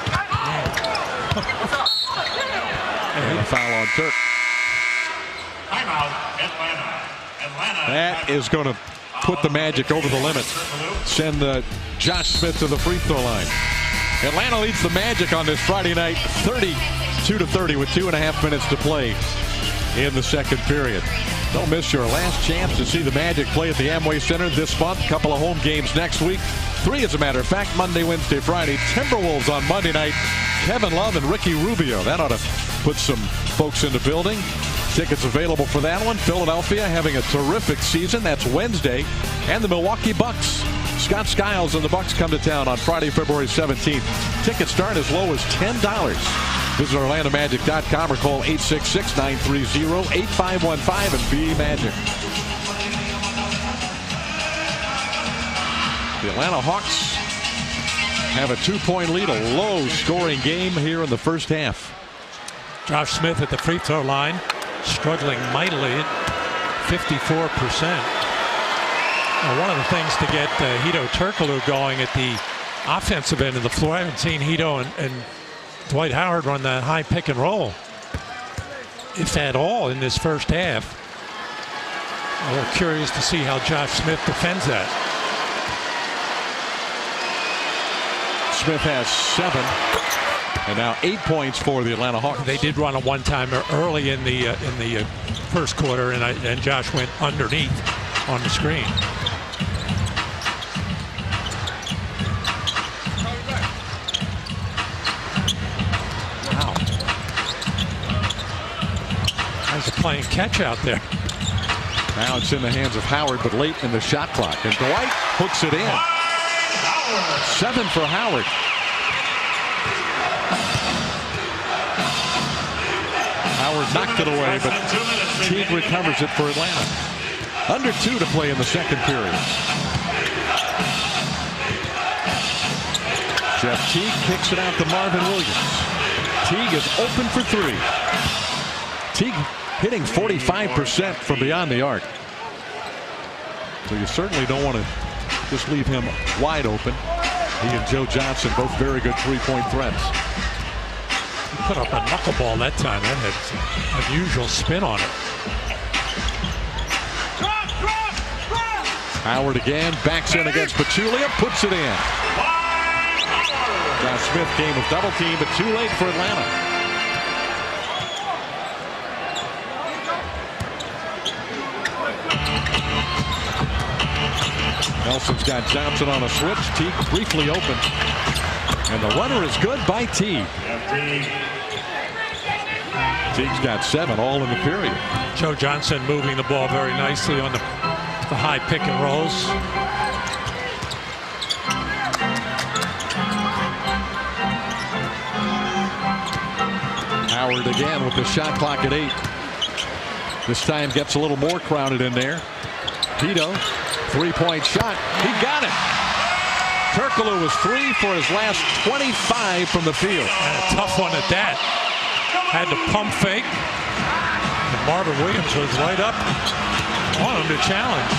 And a foul on Turk. Timeout, Atlanta. That is going to put the Magic over the limit. Send Josh Smith to the free throw line. Atlanta leads the Magic on this Friday night 32-30 with 2.5 minutes to play in the second period. Don't miss your last chance to see the Magic play at the Amway Center this month. Couple of home games next week. 3 as a matter of fact, Monday, Wednesday, Friday. Timberwolves on Monday night. Kevin Love and Ricky Rubio. That ought to put some folks in the building. Tickets available for that one. Philadelphia having a terrific season. That's Wednesday. And the Milwaukee Bucks. Scott Skiles and the Bucks come to town on Friday, February 17th. Tickets start as low as $10. Visit OrlandoMagic.com or call 866-930-8515 and be Magic. The Atlanta Hawks have a 2-point lead, a low-scoring game here in the first half. Josh Smith at the free throw line, struggling mightily at 54%. Now, one of the things to get Hito Turkoglu going at the offensive end of the floor, I haven't seen Hito and Dwight Howard run the high pick and roll, if at all, in this first half. I'm a little curious to see how Josh Smith defends that. Smith has 7. And now 8 points for the Atlanta Hawks. They did run a one-timer early in the first quarter, and Josh went underneath on the screen. Wow. Guys are playing catch out there. Now it's in the hands of Howard, but late in the shot clock. And Dwight hooks it in. 7 for Howard. Howard knocked it away, but Teague recovers it for Atlanta. Under 2 to play in the second period. Jeff Teague kicks it out to Marvin Williams. Teague is open for 3. Teague hitting 45% from beyond the arc. So you certainly don't want to just leave him wide open. He and Joe Johnson, both very good three-point threats. He put up a knuckleball that time. That had some unusual spin on it. Howard again, backs in against Pachulia, puts it in. Now Smith game of double team, but too late for Atlanta. Nelson's got Johnson on a switch. Teague briefly open. And the runner is good by Teague. Teague's got 7 all in the period. Joe Johnson moving the ball very nicely on the high pick and rolls. Howard again with the shot clock at 8. This time gets a little more crowded in there. Pito, three-point shot. He got it. Turkoglu was 3 for his last 25 from the field. And a tough one at that. Had to pump fake. And Marvin Williams was right up on him to challenge.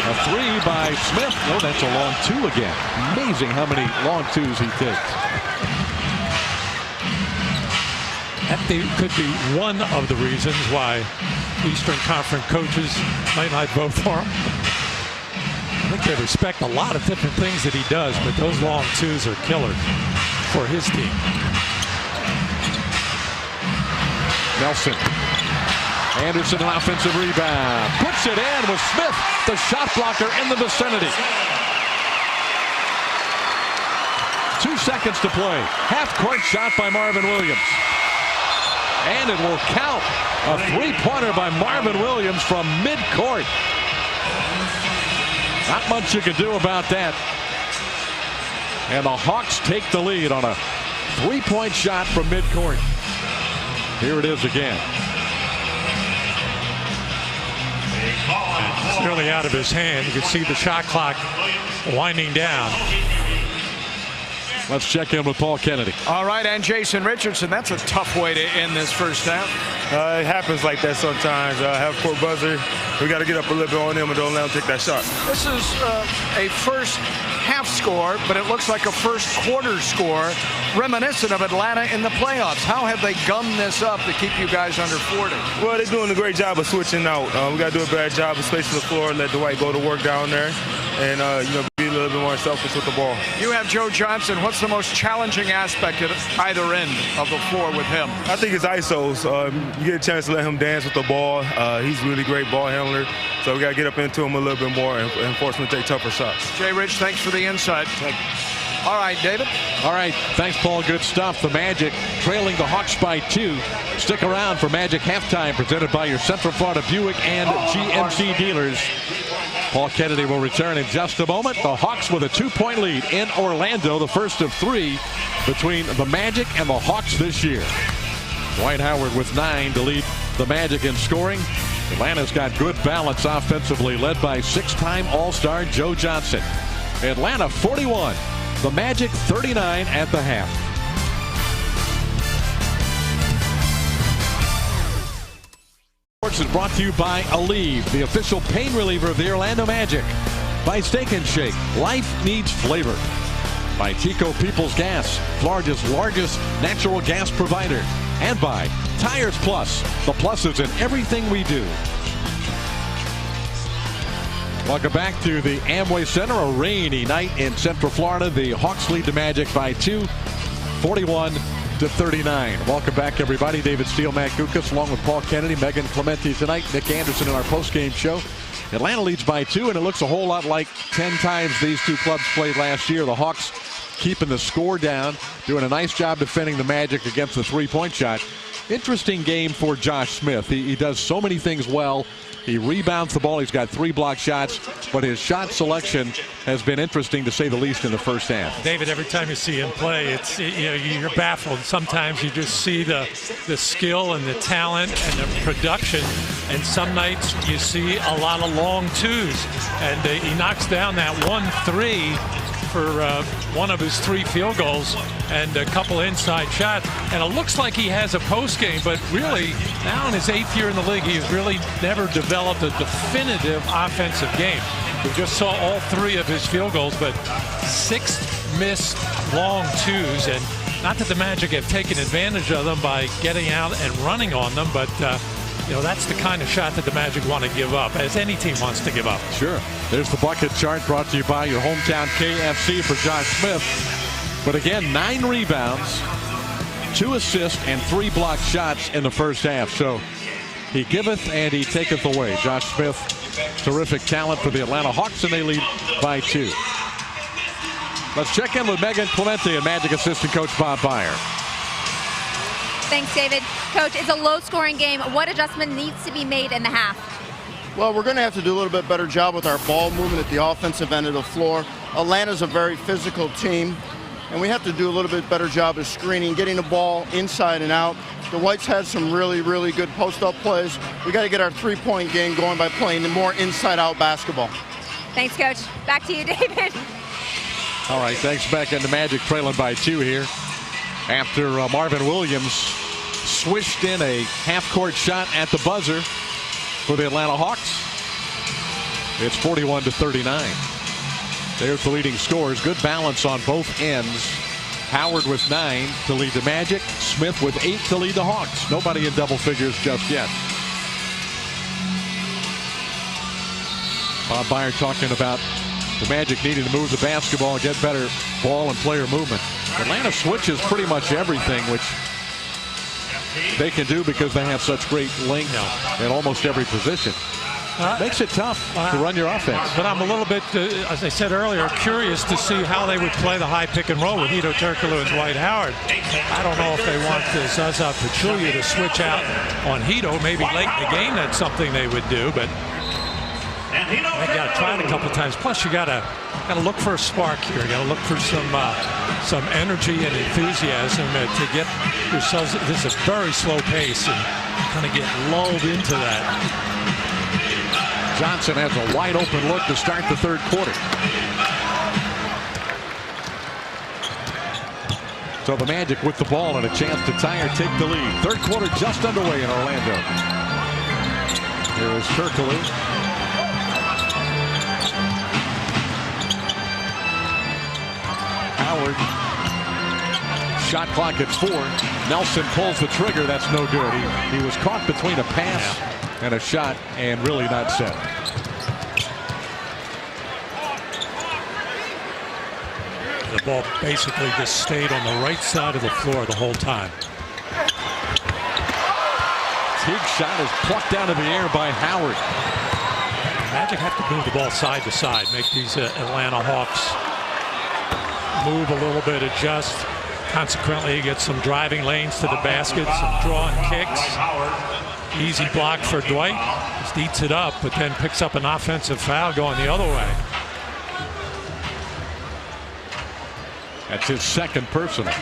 A 3 by Smith. Oh, that's a long 2 again. Amazing how many long 2s he takes. That could be one of the reasons why Eastern Conference coaches might not vote for him. I think they respect a lot of different things that he does, but those long 2s are killers for his team. Nelson. Anderson, an offensive rebound. Puts it in with Smith, the shot blocker in the vicinity. 2 seconds to play. Half-court shot by Marvin Williams. And it will count. A three-pointer by Marvin Williams from midcourt. Not much you can do about that. And the Hawks take the lead on a three-point shot from midcourt. Here it is again. It's nearly out of his hand. You can see the shot clock winding down. Let's check in with Paul Kennedy. All right, and Jason Richardson. That's a tough way to end this first half. It happens like that sometimes. Half-court buzzer. We got to get up a little bit on them and don't let them take that shot. This is a first half score, but it looks like a first quarter score, reminiscent of Atlanta in the playoffs. How have they gummed this up to keep you guys under 40? Well, they're doing a great job of switching out. We got to do a better job of spacing the floor, let Dwight go to work down there, and be a little bit more selfish with the ball. You have Joe Johnson. What's the most challenging aspect at either end of the floor with him? I think it's ISOs. You get a chance to let him dance with the ball. He's a really great ball handler, so we got to get up into him a little bit more and force him to take tougher shots. Jay Rich, thanks for the insight. All right, David. All right, thanks, Paul. Good stuff. The Magic trailing the Hawks by 2. Stick around for Magic Halftime, presented by your Central Florida Buick and GMC dealers. Paul Kennedy will return in just a moment. The Hawks with a 2-point lead in Orlando, the first of 3 between the Magic and the Hawks this year. Dwight Howard with 9 to lead the Magic in scoring. Atlanta's got good balance offensively, led by 6-time All-Star Joe Johnson. Atlanta 41, the Magic 39 at the half. Sports is brought to you by Aleve, the official pain reliever of the Orlando Magic. By Steak and Shake, life needs flavor. By Tico Peoples Gas, Florida's largest natural gas provider. And by Tires Plus, the pluses in everything we do. Welcome back to the Amway Center. A rainy night in Central Florida. The Hawks lead the Magic by 2, 41-39. Welcome back, everybody. David Steele, Matt Gukas, along with Paul Kennedy, Megan Clementi tonight, Nick Anderson in our postgame show. Atlanta leads by 2, and it looks a whole lot like 10 times these two clubs played last year. The Hawks keeping the score down, doing a nice job defending the Magic against the three-point shot. Interesting game for Josh Smith. He does so many things well. He rebounds the ball. He's got 3 block shots, but his shot selection has been interesting, to say the least, in the first half. David, every time you see him play, it's, you know, you're baffled. Sometimes you just see the skill and the talent and the production, and some nights you see a lot of long twos, and he knocks down that 1-3 for one of his 3 field goals and a couple inside shots, and it looks like he has a post game, but really now in his 8th year in the league, he's really never developed a definitive offensive game. We just saw all 3 of his field goals, but 6 missed long twos, and not that the Magic have taken advantage of them by getting out and running on them, but you know, that's the kind of shot that the Magic want to give up, as any team wants to give up. Sure. There's the bucket chart brought to you by your hometown KFC for Josh Smith. But again, 9 rebounds, 2 assists, and 3 blocked shots in the first half. So he giveth and he taketh away. Josh Smith, terrific talent for the Atlanta Hawks, and they lead by 2. Let's check in with Megan Clementi and Magic assistant coach Bob Byer. Thanks, David. Coach, it's a low-scoring game. What adjustment needs to be made in the half? Well, we're going to have to do a little bit better job with our ball movement at the offensive end of the floor. Atlanta's a very physical team, and we have to do a little bit better job of screening, getting the ball inside and out. The Whites had some really, really good post-up plays. We got to get our three-point game going by playing the more inside-out basketball. Thanks, Coach. Back to you, David. All right, thanks, Becca. And the Magic trailing by 2 here after Marvin Williams swished in a half-court shot at the buzzer for the Atlanta Hawks. It's 41-39. There's the leading scorers. Good balance on both ends. Howard with 9 to lead the Magic. Smith with 8 to lead the Hawks. Nobody in double figures just yet. Bob Byer talking about the Magic needing to move the basketball and get better ball and player movement. Atlanta switches pretty much everything, which they can do because they have such great length at almost every position. Makes it tough to run your offense. But I'm a little bit, as I said earlier, curious to see how they would play the high pick and roll with Hedo Turkoglu and Dwight Howard. I don't know if they want Zaza Pachulia to switch out on Hedo. Maybe late in the game that's something they would do, but they got to try it a couple times. Plus, you got to look for a spark here. You got to look for some energy and enthusiasm to get yourselves. This is a very slow pace and kind of get lulled into that. Johnson has a wide open look to start the third quarter. So the Magic with the ball and a chance to tie or take the lead. Third quarter just underway in Orlando. Here is Turkoglu. Howard. Shot clock at 4. Nelson pulls the trigger. That's no good. He was caught between a pass and a shot and really not set. The ball basically just stayed on the right side of the floor the whole time. Teague's shot is plucked out of the air by Howard. Magic have to move the ball side to side, make these Atlanta Hawks move a little bit, adjust. Consequently, you get some driving lanes to the basket, some drawing kicks. Easy block for Dwight. Just eats it up, but then picks up an offensive foul going the other way. That's his second personal.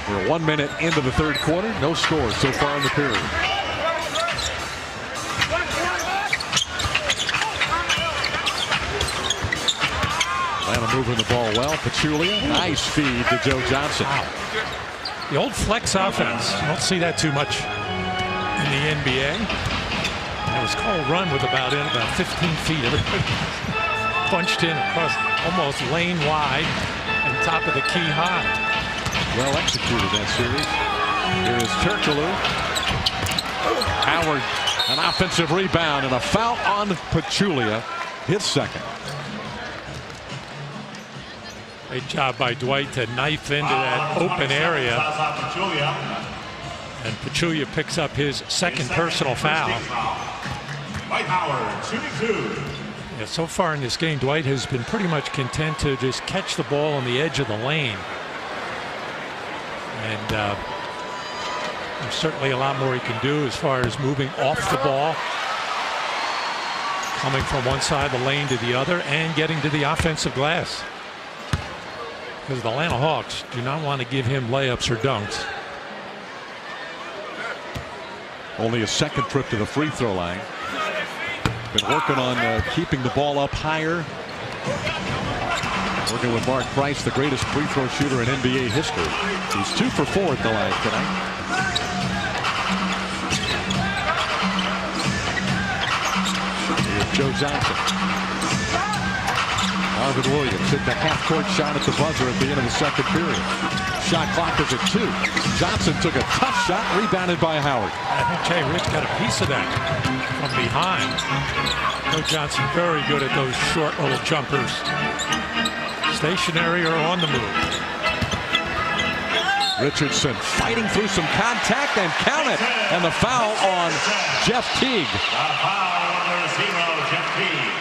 We're 1 minute into the third quarter. No score so far in the period. Atlanta moving the ball well. Pachulia, nice feed to Joe Johnson. Wow. The old flex offense. You don't see that too much in the NBA. It was called run with about 15 feet. Everybody punched in across almost lane wide and top of the key high. Well executed that series. Here is Turkoglu. Howard An offensive rebound and a foul on Pachulia, his second. Great job by Dwight to knife into that open area. And Pachulia picks up his second personal foul. Dwight Howard, shooting 2. Yeah, so far in this game, Dwight has been pretty much content to just catch the ball on the edge of the lane. And there's certainly a lot more he can do as far as moving off the ball, coming from one side of the lane to the other, and getting to the offensive glass. Because the Atlanta Hawks do not want to give him layups or dunks. Only a second trip to the free throw line. Been working on keeping the ball up higher. Working with Mark Price, the greatest free throw shooter in NBA history. He's 2 for 4 at the line tonight. Here's Joe Johnson. Marvin Williams hit the half-court shot at the buzzer at the end of the second period. Shot clock is at 2. Johnson took a tough shot, rebounded by Howard. I think Jay Rich got a piece of that from behind. Joe Johnson very good at those short little jumpers. Stationary or on the move. Richardson fighting through some contact and count it. And the foul on Jeff Teague. Foul number 0, Jeff Teague.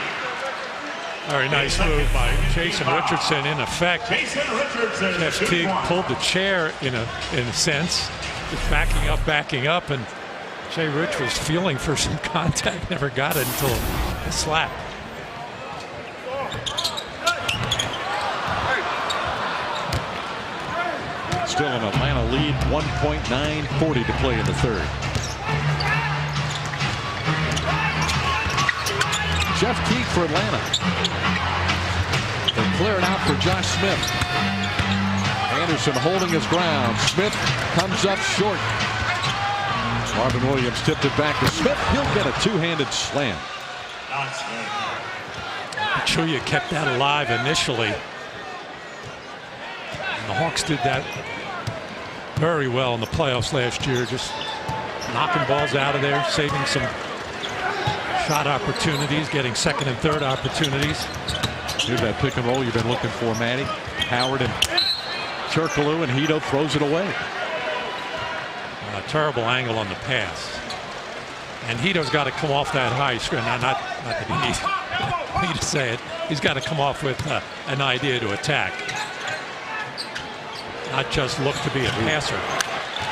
Very nice move by Jason Richardson. In effect, Jeff Teague pulled the chair in a sense, just backing up, and Jay Rich was feeling for some contact, never got it until the slap. Still an Atlanta lead, 1.940 to play in the third. Jeff Teague for Atlanta. They clear it out for Josh Smith. Anderson holding his ground. Smith comes up short. Marvin Williams tipped it back to Smith. He'll get a two-handed slam. Pachulia kept that alive initially. And the Hawks did that very well in the playoffs last year, just knocking balls out of there, saving some shot opportunities, getting second and third opportunities. Here's that pick and roll you've been looking for, Matty. Howard and Turkoglu, and Hito throws it away. A terrible angle on the pass. And Hito's got to come off that high screen. Not that he needs to say it. He's got to come off with an idea to attack. Not just look to be a passer.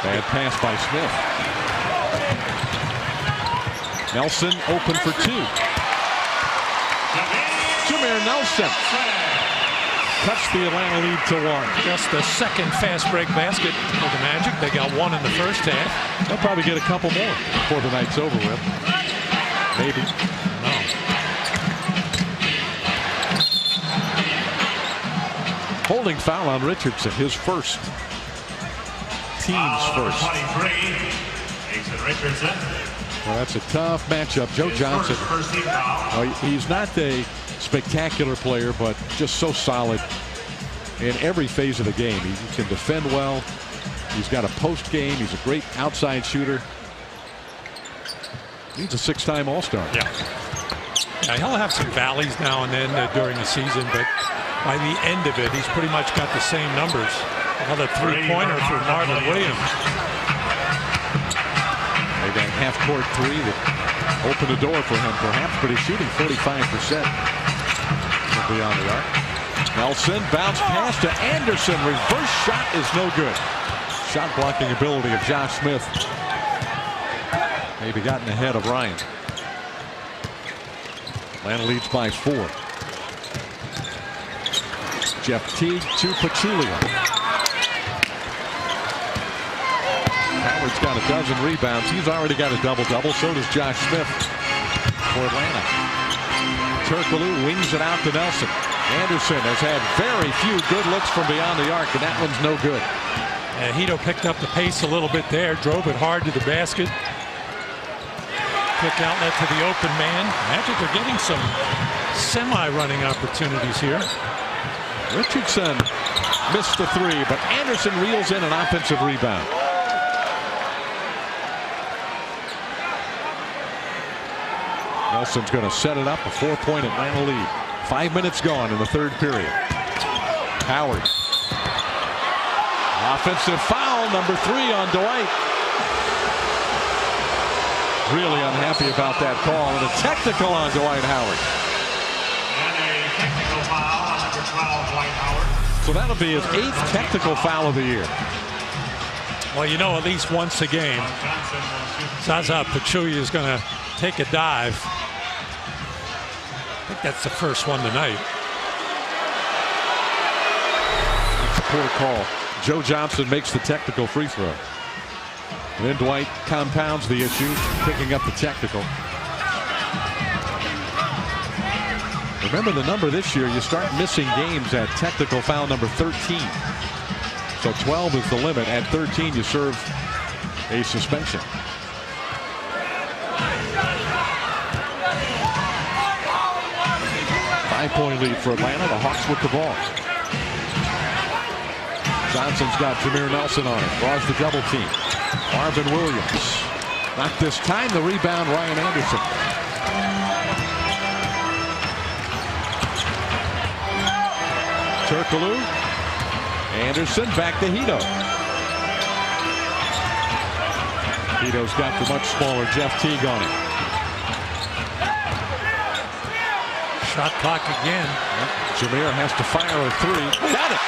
Bad pass by Smith. Nelson open for 2. Jameer Nelson cuts the Atlanta lead to 1. Just the second fast break basket for the Magic. They got 1 in the first half. They'll probably get a couple more before the night's over with. Maybe. No. Holding foul on Richardson, his first. Team's first. 23, Jason Richardson. Well, that's a tough matchup. Joe Johnson. He's not a spectacular player, but just so solid in every phase of the game. He can defend well. He's got a post game. He's a great outside shooter. He's a 6-time All-Star. Yeah, he'll have some valleys now and then during the season, but by the end of it, he's pretty much got the same numbers. Another three-pointer for Marvin Williams. Made that half-court 3 that opened the door for him, perhaps, but he's shooting 45% beyond the arc. Nelson bounce pass to Anderson. Reverse shot is no good. Shot blocking ability of Josh Smith. Maybe gotten ahead of Ryan. Atlanta leads by 4. Jeff Teague to Pachulia. Howard's got a dozen rebounds. He's already got a double-double. So does Josh Smith for Atlanta. Turkoglu wings it out to Nelson. Anderson has had very few good looks from beyond the arc, and that one's no good. And Hito picked up the pace a little bit there, drove it hard to the basket. Quick outlet to the open man. Magic are getting some semi-running opportunities here. Richardson missed the 3, but Anderson reels in an offensive rebound. Nelson's going to set it up, a 4-point Atlanta lead. 5 minutes gone in the third period. Howard. Offensive foul, number 3 on Dwight. Really unhappy about that call, and a technical on Dwight Howard. And a technical foul on number 12, Dwight Howard. So that'll be his 8th technical foul of the year. Well, you know, at least once a game, Zaza Pachulia is going to take a dive. I think that's the first one tonight. That's a poor call. Joe Johnson makes the technical free throw. And then Dwight compounds the issue, picking up the technical. Remember the number this year, you start missing games at technical foul number 13. So 12 is the limit. At 13, you serve a suspension. Five-point lead for Atlanta. The Hawks with the ball. Johnson's got Jameer Nelson on it. Draws the double team. Marvin Williams. Not this time. The rebound, Ryan Anderson. Turkoglu. Anderson back to Hito. Hito's got the much smaller Jeff Teague on him. Shot clock again. Yep. Jameer has to fire a 3. Got it.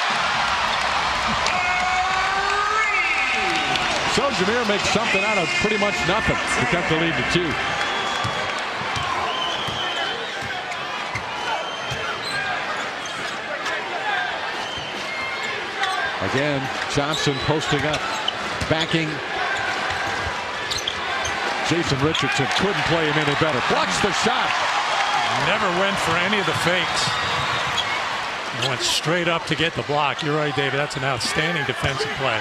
So Jameer makes something out of pretty much nothing to cut the lead to 2. Again, Johnson posting up, backing. Jason Richardson couldn't play him any better. Blocks the shot. Never went for any of the fakes. Went straight up to get the block. You're right, David. That's an outstanding defensive play.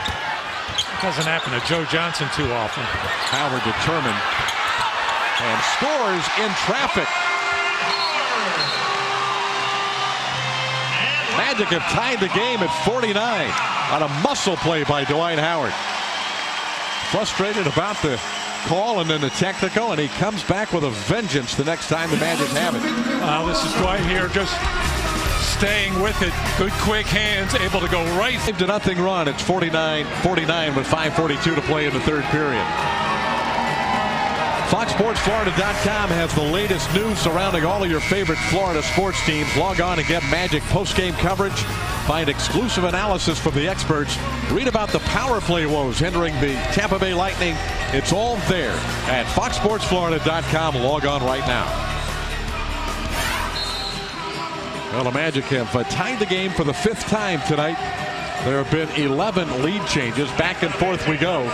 Doesn't happen to Joe Johnson too often. Howard determined and scores in traffic. Magic have tied the game at 49 on a muscle play by Dwight Howard. Frustrated about the call and then the technical, and he comes back with a vengeance the next time the Magic have it. Well, this is Dwight here just staying with it. Good quick hands, able to go right. 5-0 run. It's 49-49 with 5:42 to play in the third period. FoxSportsFlorida.com has the latest news surrounding all of your favorite Florida sports teams. Log on and get Magic post-game coverage. Find exclusive analysis from the experts. Read about the power play woes hindering the Tampa Bay Lightning. It's all there at FoxSportsFlorida.com. Log on right now. Well, the Magic have tied the game for the 5th time tonight. There have been 11 lead changes. Back and forth we go.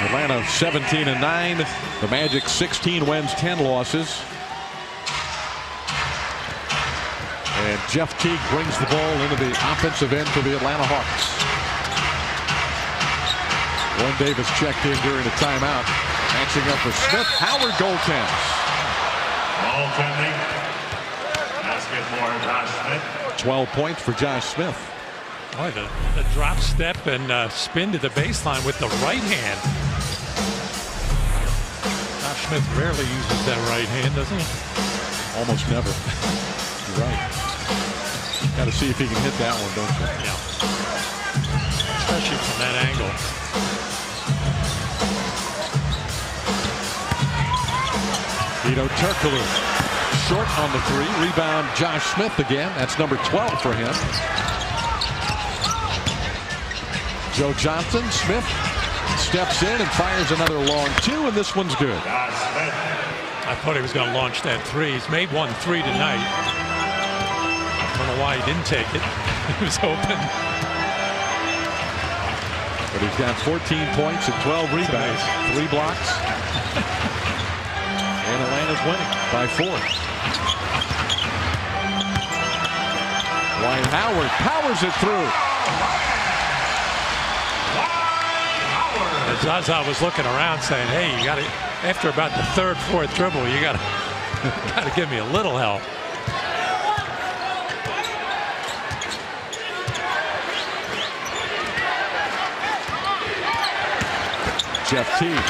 Atlanta 17-9. The Magic 16 wins, 10 losses. And Jeff Teague brings the ball into the offensive end for the Atlanta Hawks. Glenn Davis checked in during the timeout. Matching up with Smith. Howard goaltends. Goaltending. Basket for Josh Smith. 12 points for Josh Smith. Boy, the drop step and spin to the baseline with the right hand. Josh Smith rarely uses that right hand, doesn't he? Almost never. You're right. Got to see if he can hit that one, don't you? Yeah. Especially from that angle. Hito Turkoglu. Short on the 3. Rebound Josh Smith again. That's number 12 for him. Joe Johnson. Smith steps in and fires another long 2, and this one's good. I thought he was going to launch that 3. He's made 1 3 tonight. I don't know why he didn't take it. He was open. But he's got 14 points and 12 rebounds. 3 blocks. And Atlanta's winning by 4. Dwight Howard powers it through. Zaza was looking around saying, hey, you got to, after about the 3rd, 4th dribble, you got to give me a little help. Jeff Teague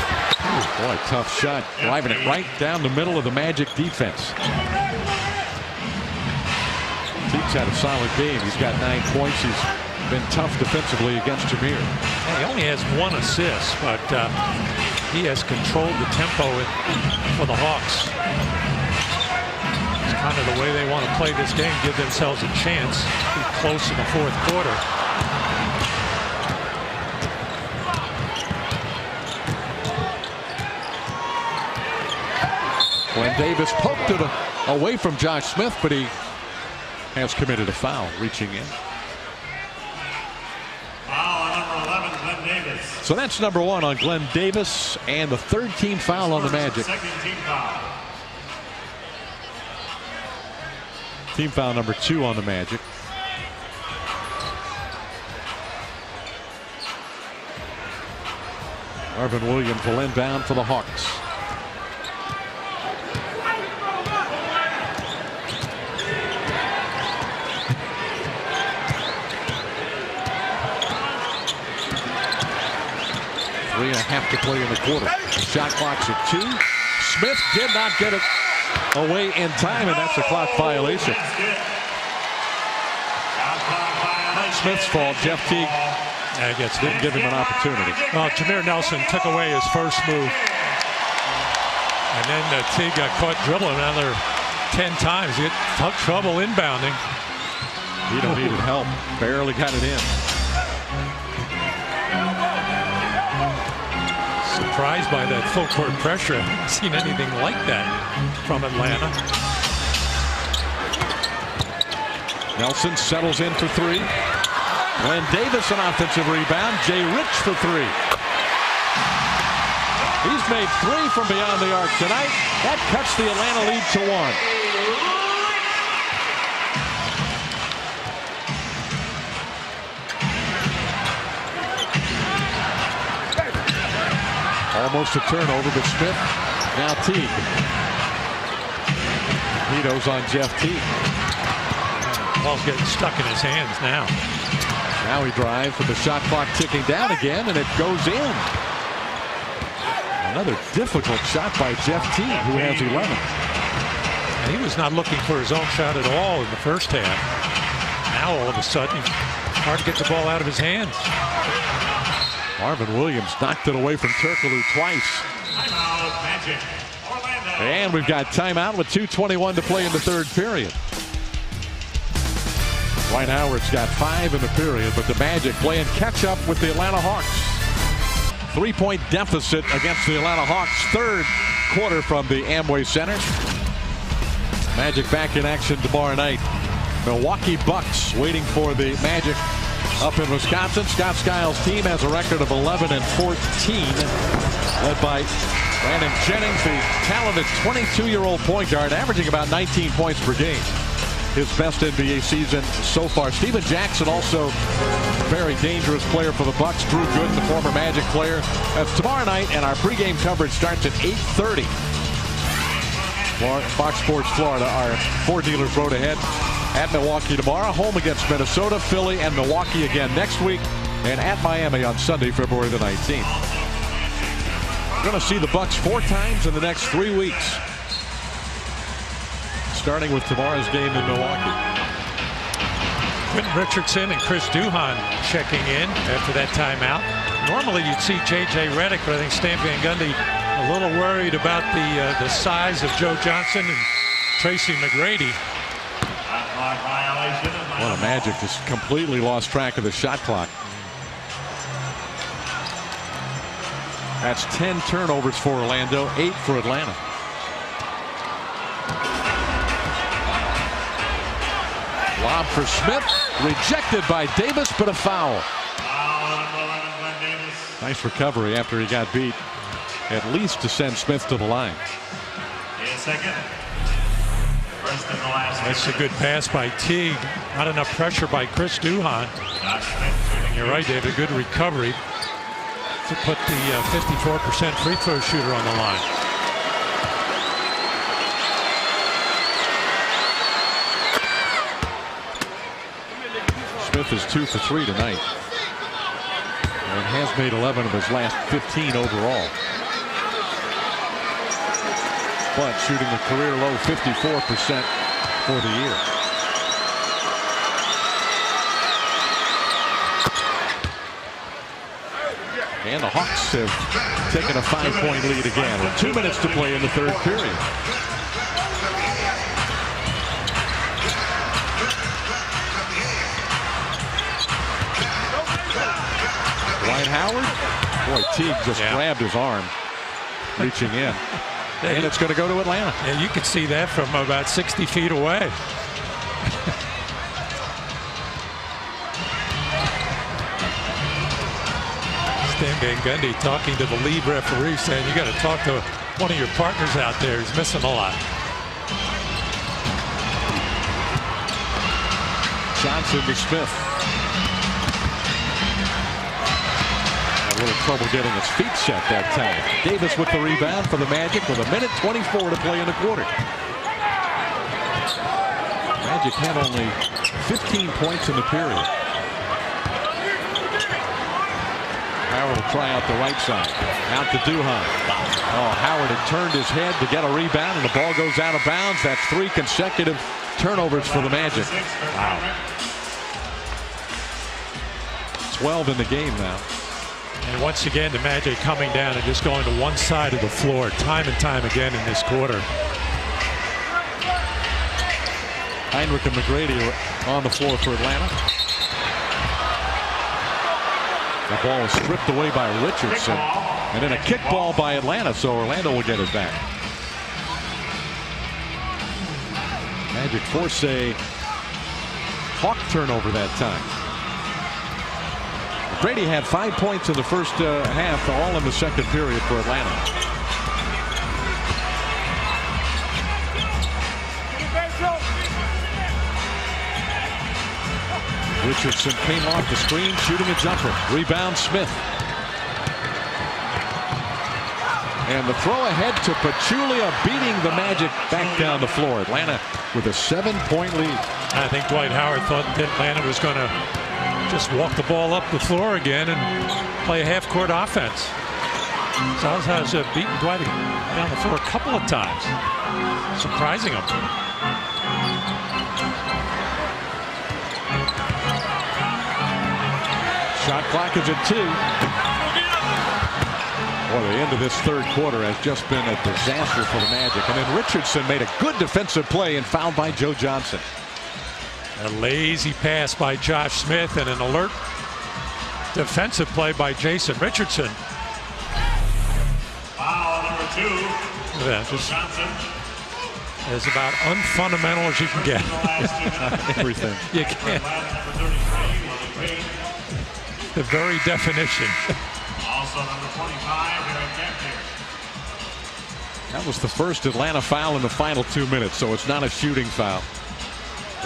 Boy, tough shot. Driving it right down the middle of the Magic defense. Teague's had a solid game. He's got 9 points. He's been tough defensively against Jameer. Yeah, he only has 1 assist, but he has controlled the tempo for the Hawks. It's kind of the way they want to play this game, give themselves a chance to be close in the fourth quarter. Glenn Davis poked it away from Josh Smith, but he has committed a foul, reaching in. Foul on number 11, Glenn Davis. So that's number 1 on Glenn Davis, and the 3rd team foul on the Magic. Second team foul. Team foul number 2 on the Magic. Marvin Williams will inbound for the Hawks. Three and a half to play in the quarter. Shot clock's at 2. Smith did not get it away in time, and that's a clock violation. Smith's fault. Jeff Teague didn't give him an opportunity. Well, Jameer Nelson took away his first move. And then Teague got caught dribbling another 10 times. He had trouble inbounding. He needed help. Barely got it in. Surprised by that full court pressure. I haven't seen anything like that from Atlanta. Nelson settles in for 3. Glenn Davis an offensive rebound. Jay Rich for 3. He's made 3 from beyond the arc tonight. That cuts the Atlanta lead to 1. Almost a turnover, but Smith now Teague. Vito's on Jeff Teague. Ball's getting stuck in his hands now. Now he drives with the shot clock ticking down again, and it goes in. Another difficult shot by Jeff Teague, who has 11. And he was not looking for his own shot at all in the first half. Now all of a sudden, hard to get the ball out of his hands. Marvin Williams knocked it away from Turkoglu twice. Timeout, Magic. Orlando. And we've got timeout with 2:21 to play in the 3rd period. Dwight Howard's got 5 in the period, but the Magic playing catch up with the Atlanta Hawks. 3-point deficit against the Atlanta Hawks. 3rd quarter from the Amway Center. Magic back in action tomorrow night. Milwaukee Bucks waiting for the Magic up in Wisconsin. Scott Skiles' team has a record of 11-14, led by Brandon Jennings, the talented 22-year-old point guard, averaging about 19 points per game. His best NBA season so far. Steven Jackson, also a very dangerous player for the Bucks. Drew Gooden, the former Magic player. That's tomorrow night, and our pregame coverage starts at 8:30. Fox Sports Florida, our 4 dealers road ahead. At Milwaukee tomorrow, home against Minnesota, Philly, and Milwaukee again next week, and at Miami on Sunday, February the 19th. We're going to see the Bucks 4 times in the next 3 weeks, starting with tomorrow's game in Milwaukee. Quentin Richardson and Chris Duhon checking in after that timeout. Normally you'd see J.J. Redick, but I think Stan Van Gundy a little worried about the size of Joe Johnson and Tracy McGrady. Well, the Magic just completely lost track of the shot clock. That's 10 turnovers for Orlando, 8 for Atlanta. Lob for Smith, rejected by Davis, but a foul. Nice recovery after he got beat, at least to send Smith to the line. Second. That's a good pass by Teague. Not enough pressure by Chris Duhon. You're right, David. Good recovery to put the 54% free throw shooter on the line. Smith is 2 for 3 tonight, and has made 11 of his last 15 overall. but shooting a career low 54% for the year. And the Hawks have taken a 5-point lead again with 2 minutes to play in the third period. Dwight Howard. Boy, Teague just grabbed his arm, reaching in. And it's going to go to Atlanta. Yeah, you could see that from about 60 feet away. Stan Van Gundy talking to the lead referee, saying you got to talk to one of your partners out there. He's missing a lot. Johnson to Smith. A little trouble getting his feet set that time. Davis with the rebound for the Magic with 1:24 to play in the quarter. Magic had only 15 points in the period. Howard will try out the right side. Out to Duhan. Oh, Howard had turned his head to get a rebound, and the ball goes out of bounds. That's 3 consecutive turnovers for the Magic. Wow. 12 in the game now. And once again, the Magic coming down and just going to one side of the floor time and time again in this quarter. Heinrich and McGrady are on the floor for Atlanta. The ball is stripped away by Richardson. And then a kickball by Atlanta, so Orlando will get it back. Magic force a Hawk turnover that time. Brady had 5 points in the first half, all in the second period for Atlanta. Richardson came off the screen, shooting a jumper. Rebound Smith. And the throw ahead to Pachulia, beating the Magic back down the floor. Atlanta with a 7-point lead. I think Dwight Howard thought that Atlanta was going to just walk the ball up the floor again and play a half-court offense. Zaza has beaten Dwight down the floor a couple of times, surprising him. Shot clock is at 2. Well, the end of this third quarter has just been a disaster for the Magic. And then Richardson made a good defensive play and fouled by Joe Johnson. A lazy pass by Josh Smith and an alert defensive play by Jason Richardson. Foul number 2. Yeah, just as about unfundamental as you can get. Everything. You can't. The very definition. Also number 25, Eric Kemper. That was the first Atlanta foul in the final 2 minutes, so it's not a shooting foul.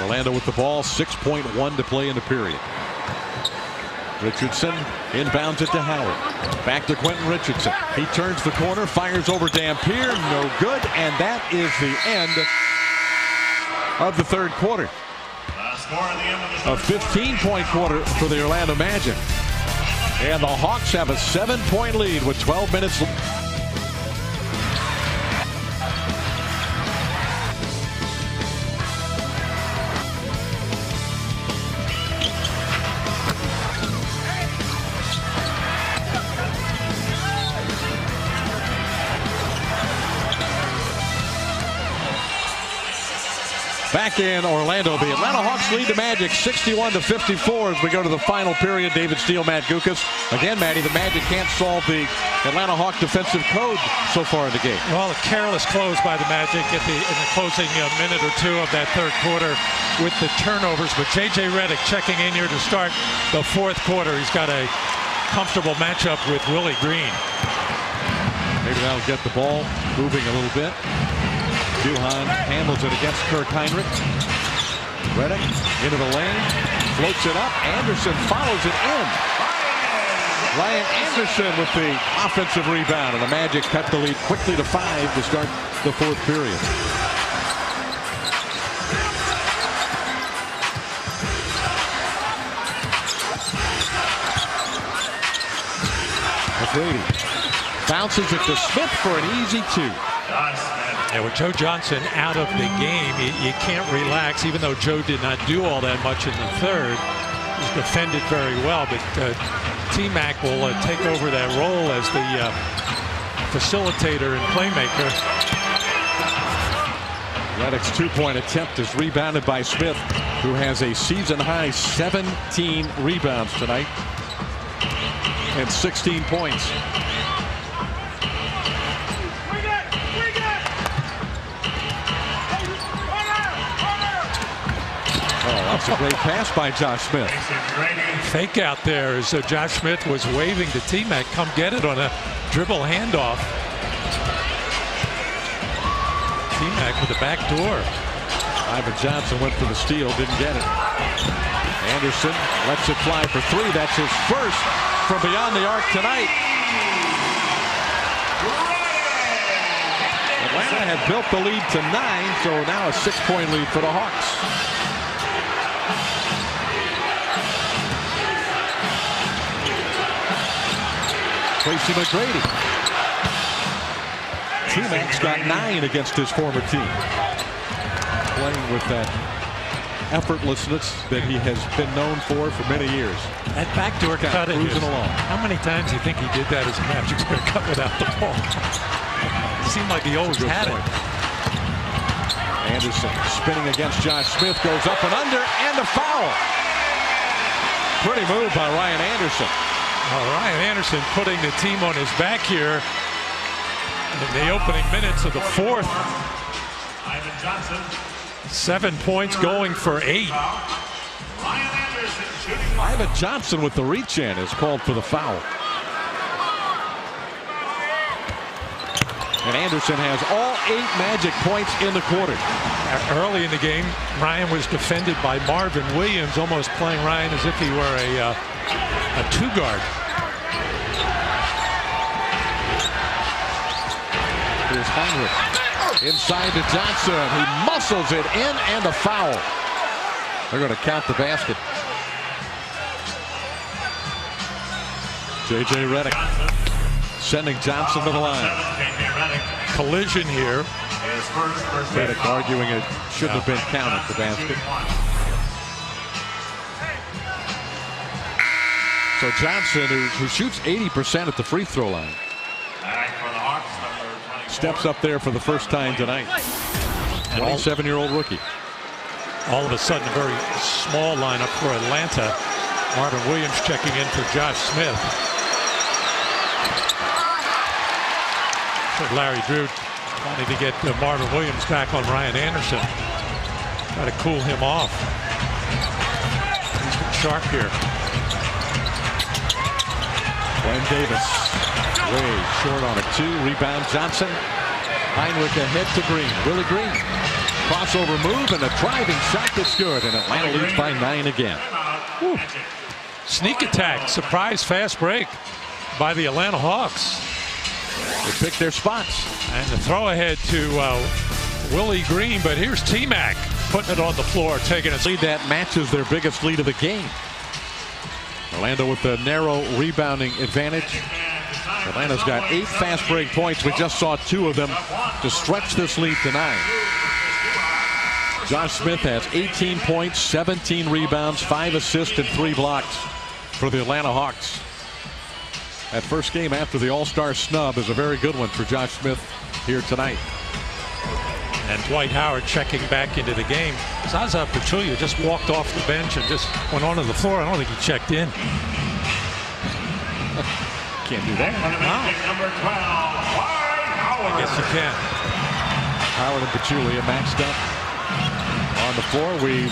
Orlando with the ball, 6.1 to play in the period. Richardson inbounds it to Howard. Back to Quentin Richardson. He turns the corner, fires over Dampier, no good, and that is the end of the third quarter. A 15-point quarter for the Orlando Magic. And the Hawks have a 7-point lead with 12 minutes left. Back in Orlando, the Atlanta Hawks lead the Magic 61-54 as we go to the final period. David Steele, Matt Gukas. Again, Matty, the Magic can't solve the Atlanta Hawk defensive code so far in the game. Well, a careless close by the Magic in the closing minute or two of that third quarter with the turnovers. But J.J. Redick checking in here to start the fourth quarter. He's got a comfortable matchup with Willie Green. Maybe that'll get the ball moving a little bit. Duhan handles it against Kirk Heinrich. Redick into the lane, floats it up. Anderson follows it in. Ryan Anderson with the offensive rebound, and the Magic cut the lead quickly to 5 to start the fourth period. McGrady bounces it to Smith for an easy 2. John Smith. And with Joe Johnson out of the game, you can't relax, even though Joe did not do all that much in the third. He's defended very well, but T-Mac will take over that role as the facilitator and playmaker. Reddick's two-point attempt is rebounded by Smith, who has a season-high 17 rebounds tonight and 16 points. Oh, that's a great pass by Josh Smith. Fake out there as Josh Smith was waving to T-Mac, come get it on a dribble handoff. T-Mac with the back door. Ivan Johnson went for the steal, didn't get it. Anderson lets it fly for three. That's his first from beyond the arc tonight. Atlanta had built the lead to 9, so now a 6-point lead for the Hawks. Tracy McGrady. T-Mac's got 9 against his former team. Playing with that effortlessness that he has been known for many years. That backdoor cut it. Cruising along. How many times do you think he did that as a Magic player, cut without the ball? It seemed like he always had it. Anderson spinning against Josh Smith, goes up and under, and the foul. Pretty move by Ryan Anderson. Ryan Anderson putting the team on his back here in the opening minutes of the fourth. Ivan Johnson. 7 points, going for 8. Ivan Johnson with the reach-in is called for the foul. And Anderson has all 8 Magic points in the quarter. Early in the game, Ryan was defended by Marvin Williams, almost playing Ryan as if he were a two-guard. Here's Heinrich. Inside to Johnson. He muscles it in, and a foul. They're going to count the basket. J.J. Redick sending Johnson to the line. Collision here. Redick arguing it shouldn't have been counted, the basket. So Johnson, who shoots 80% at the free throw line, steps up there for the first time tonight. 27-year-old rookie. All of a sudden, a very small lineup for Atlanta. Marvin Williams checking in for Josh Smith. So Larry Drew wanting to get Marvin Williams back on Ryan Anderson. Try to cool him off. He's been sharp here. Glenn Davis way short on a 2. Rebound Johnson. Heinrich ahead to Green. Willie Green. Crossover move and a driving shot that's good. And Atlanta leads by 9 again. Whew. Sneak attack. Surprise fast break by the Atlanta Hawks. They pick their spots. And the throw ahead to Willie Green. But here's T-Mac putting it on the floor, taking a lead that matches their biggest lead of the game. Orlando with the narrow rebounding advantage. Atlanta's got 8 fast break points. We just saw 2 of them to stretch this lead to 9. Josh Smith has 18 points, 17 rebounds, 5 assists, and 3 blocks for the Atlanta Hawks. That first game after the All-Star snub is a very good one for Josh Smith here tonight. And Dwight Howard checking back into the game. Zaza Pachulia just walked off the bench and just went onto the floor. I don't think he checked in. Can't do that. Number 12, I guess you can. Howard and Pachulia maxed up on the floor. We've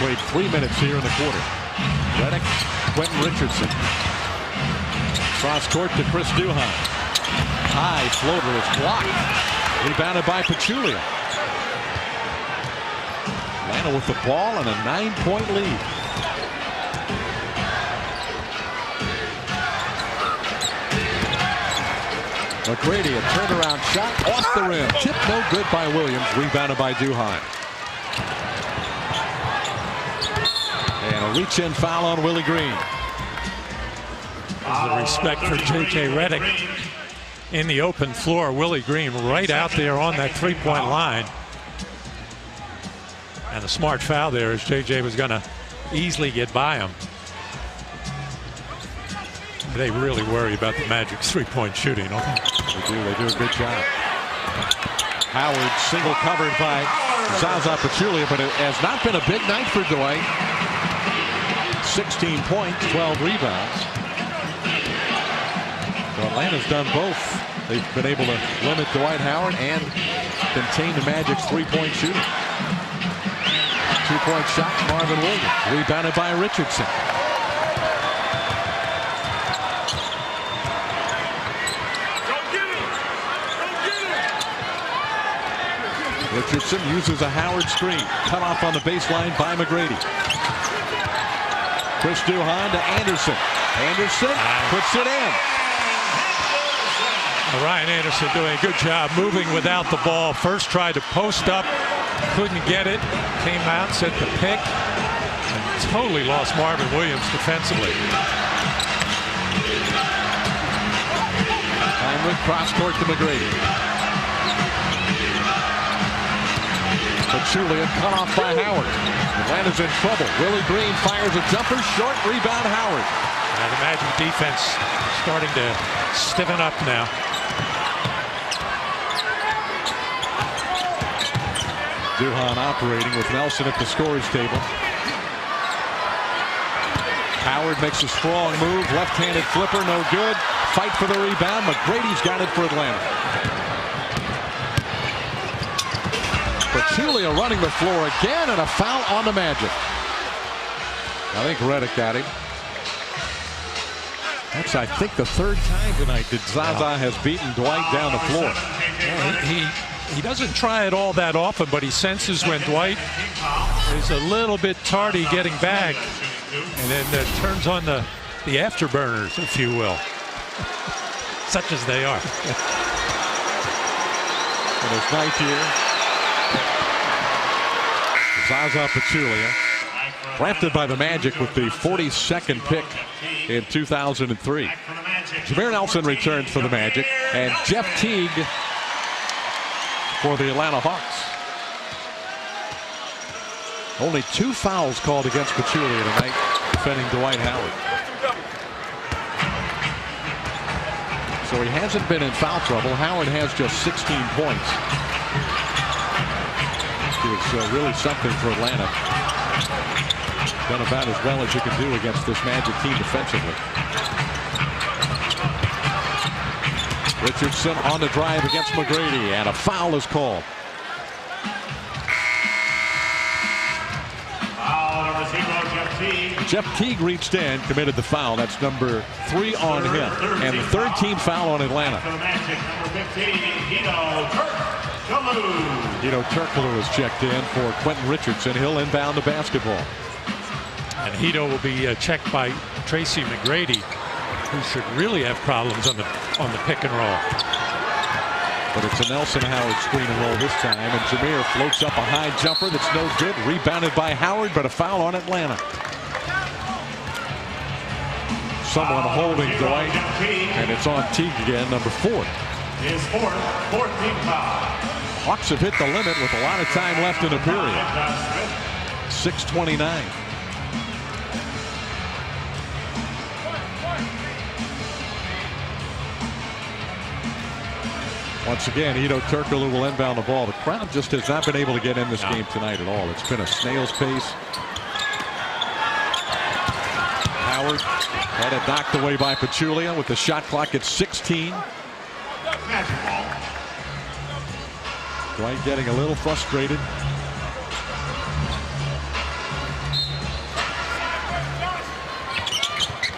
played 3 minutes here in the quarter. Redick, Quentin Richardson. Cross court to Chris Duhon. High floater is blocked. Rebounded by Pachulia. Atlanta with the ball and a 9-point lead. McGrady, a turnaround shot off the rim. Tip no good by Williams. Rebounded by Duhon. And a reach-in foul on Willie Green. The respect for J.J. Redick. in the open floor. Willie Green right out there on that three-point line. And a smart foul there, as JJ was going to easily get by him. They really worry about the Magic's three-point shooting, don't they? They do a good job. Howard single covered by Zaza Pachulia, but it has not been a big night for Dwight. 16 points, 12 rebounds. So Atlanta's done both. They've been able to limit Dwight Howard and contain the Magic's three-point shooting. Two-point shot, Marvin Williams, rebounded by Richardson. Richardson uses a Howard screen. Cut off on the baseline by McGrady. Chris Duhon to Anderson. Anderson puts it in. Ryan Anderson doing a good job moving without the ball. First tried to post up, couldn't get it. Came out, set the pick, and totally lost Marvin Williams defensively. Heinrich cross court to McGrady. Pachulia cut off by Howard. Atlanta's in trouble. Willie Green fires a jumper, short rebound Howard. The Magic defense starting to stiffen up now. Duhon operating with Nelson at the scorer's table. Howard makes a strong move, left-handed flipper, no good. Fight for the rebound. McGrady's got it for Atlanta. Pachulia running the floor again, and a foul on the Magic. I think Redick got him. That's, I think, the third time tonight that Zaza has beaten Dwight down the floor. He doesn't try it all that often, but he senses when Dwight is a little bit tardy getting back, and then turns on the afterburners, if you will, such as they are. And it's night here. Zaza Pachulia, drafted by the Magic with the 42nd pick in 2003. Jameer Nelson returns for the Magic, and Jeff Teague for the Atlanta Hawks. Only 2 fouls called against Pachulia tonight, defending Dwight Howard. So he hasn't been in foul trouble. Howard has just 16 points. It's really something for Atlanta. Done about as well as you can do against this Magic team defensively. Richardson on the drive against McGrady, and a foul is called. Jeff Teague reached in, committed the foul. That's number 3 on him, and the third team foul on Atlanta. Hedo Turkoglu is checked in for Quentin Richardson. He'll inbound the basketball. And Hedo will be checked by Tracy McGrady, who should really have problems on the pick and roll. But it's a Nelson Howard screen and roll this time, and Jameer floats up a high jumper that's no good. Rebounded by Howard, but a foul on Atlanta. Someone holding Dwight, and it's on Teague again, number 4. His fourth team foul. Hawks have hit the limit with a lot of time left in the period. 6:29. Once again, Hedo Turkoglu will inbound the ball. The crowd just has not been able to get in this game tonight at all. It's been a snail's pace. Howard had it knocked away by Pachulia with the shot clock at 16. Dwight getting a little frustrated.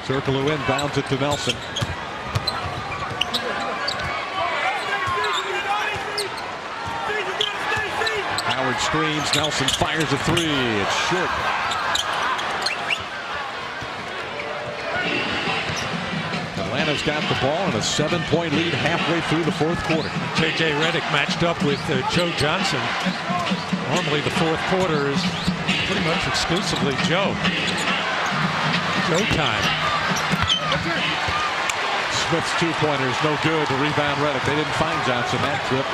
Turkoglu inbounds it to Nelson. Howard screens. Nelson fires a 3. It's short. Atlanta's got the ball and a 7-point lead halfway through the fourth quarter. J.J. Redick matched up with Joe Johnson. Normally the fourth quarter is pretty much exclusively Joe time. Smith's two-pointer is no good. The rebound, Redick. They didn't find Johnson that trip.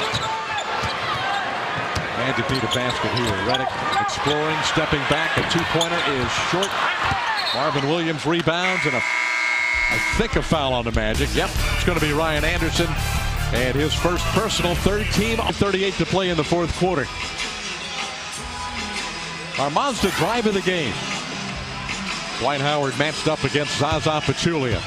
Magic need a basket here. Redick exploring, stepping back. A two-pointer is short. Marvin Williams rebounds, and I think a foul on the Magic. Yep, it's going to be Ryan Anderson, and his first personal, third team. 38 to play in the fourth quarter. Our Mazda drive of the game. Dwight Howard matched up against Zaza Pachulia.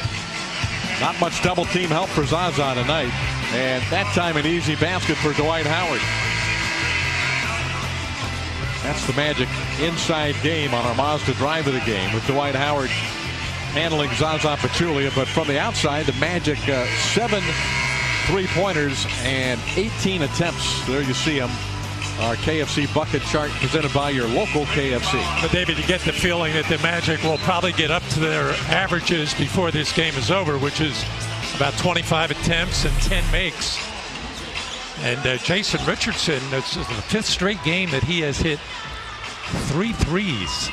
Not much double team help for Zaza tonight, and that time an easy basket for Dwight Howard. That's the Magic inside game on our Mazda drive of the game, with Dwight Howard handling Zaza Pachulia. But from the outside, the Magic 7 3-pointers and 18 attempts. There you see them. Our KFC bucket chart presented by your local KFC. But David, you get the feeling that the Magic will probably get up to their averages before this game is over, which is about 25 attempts and 10 makes. And Jason Richardson, this is the 5th straight game that he has hit 3 threes.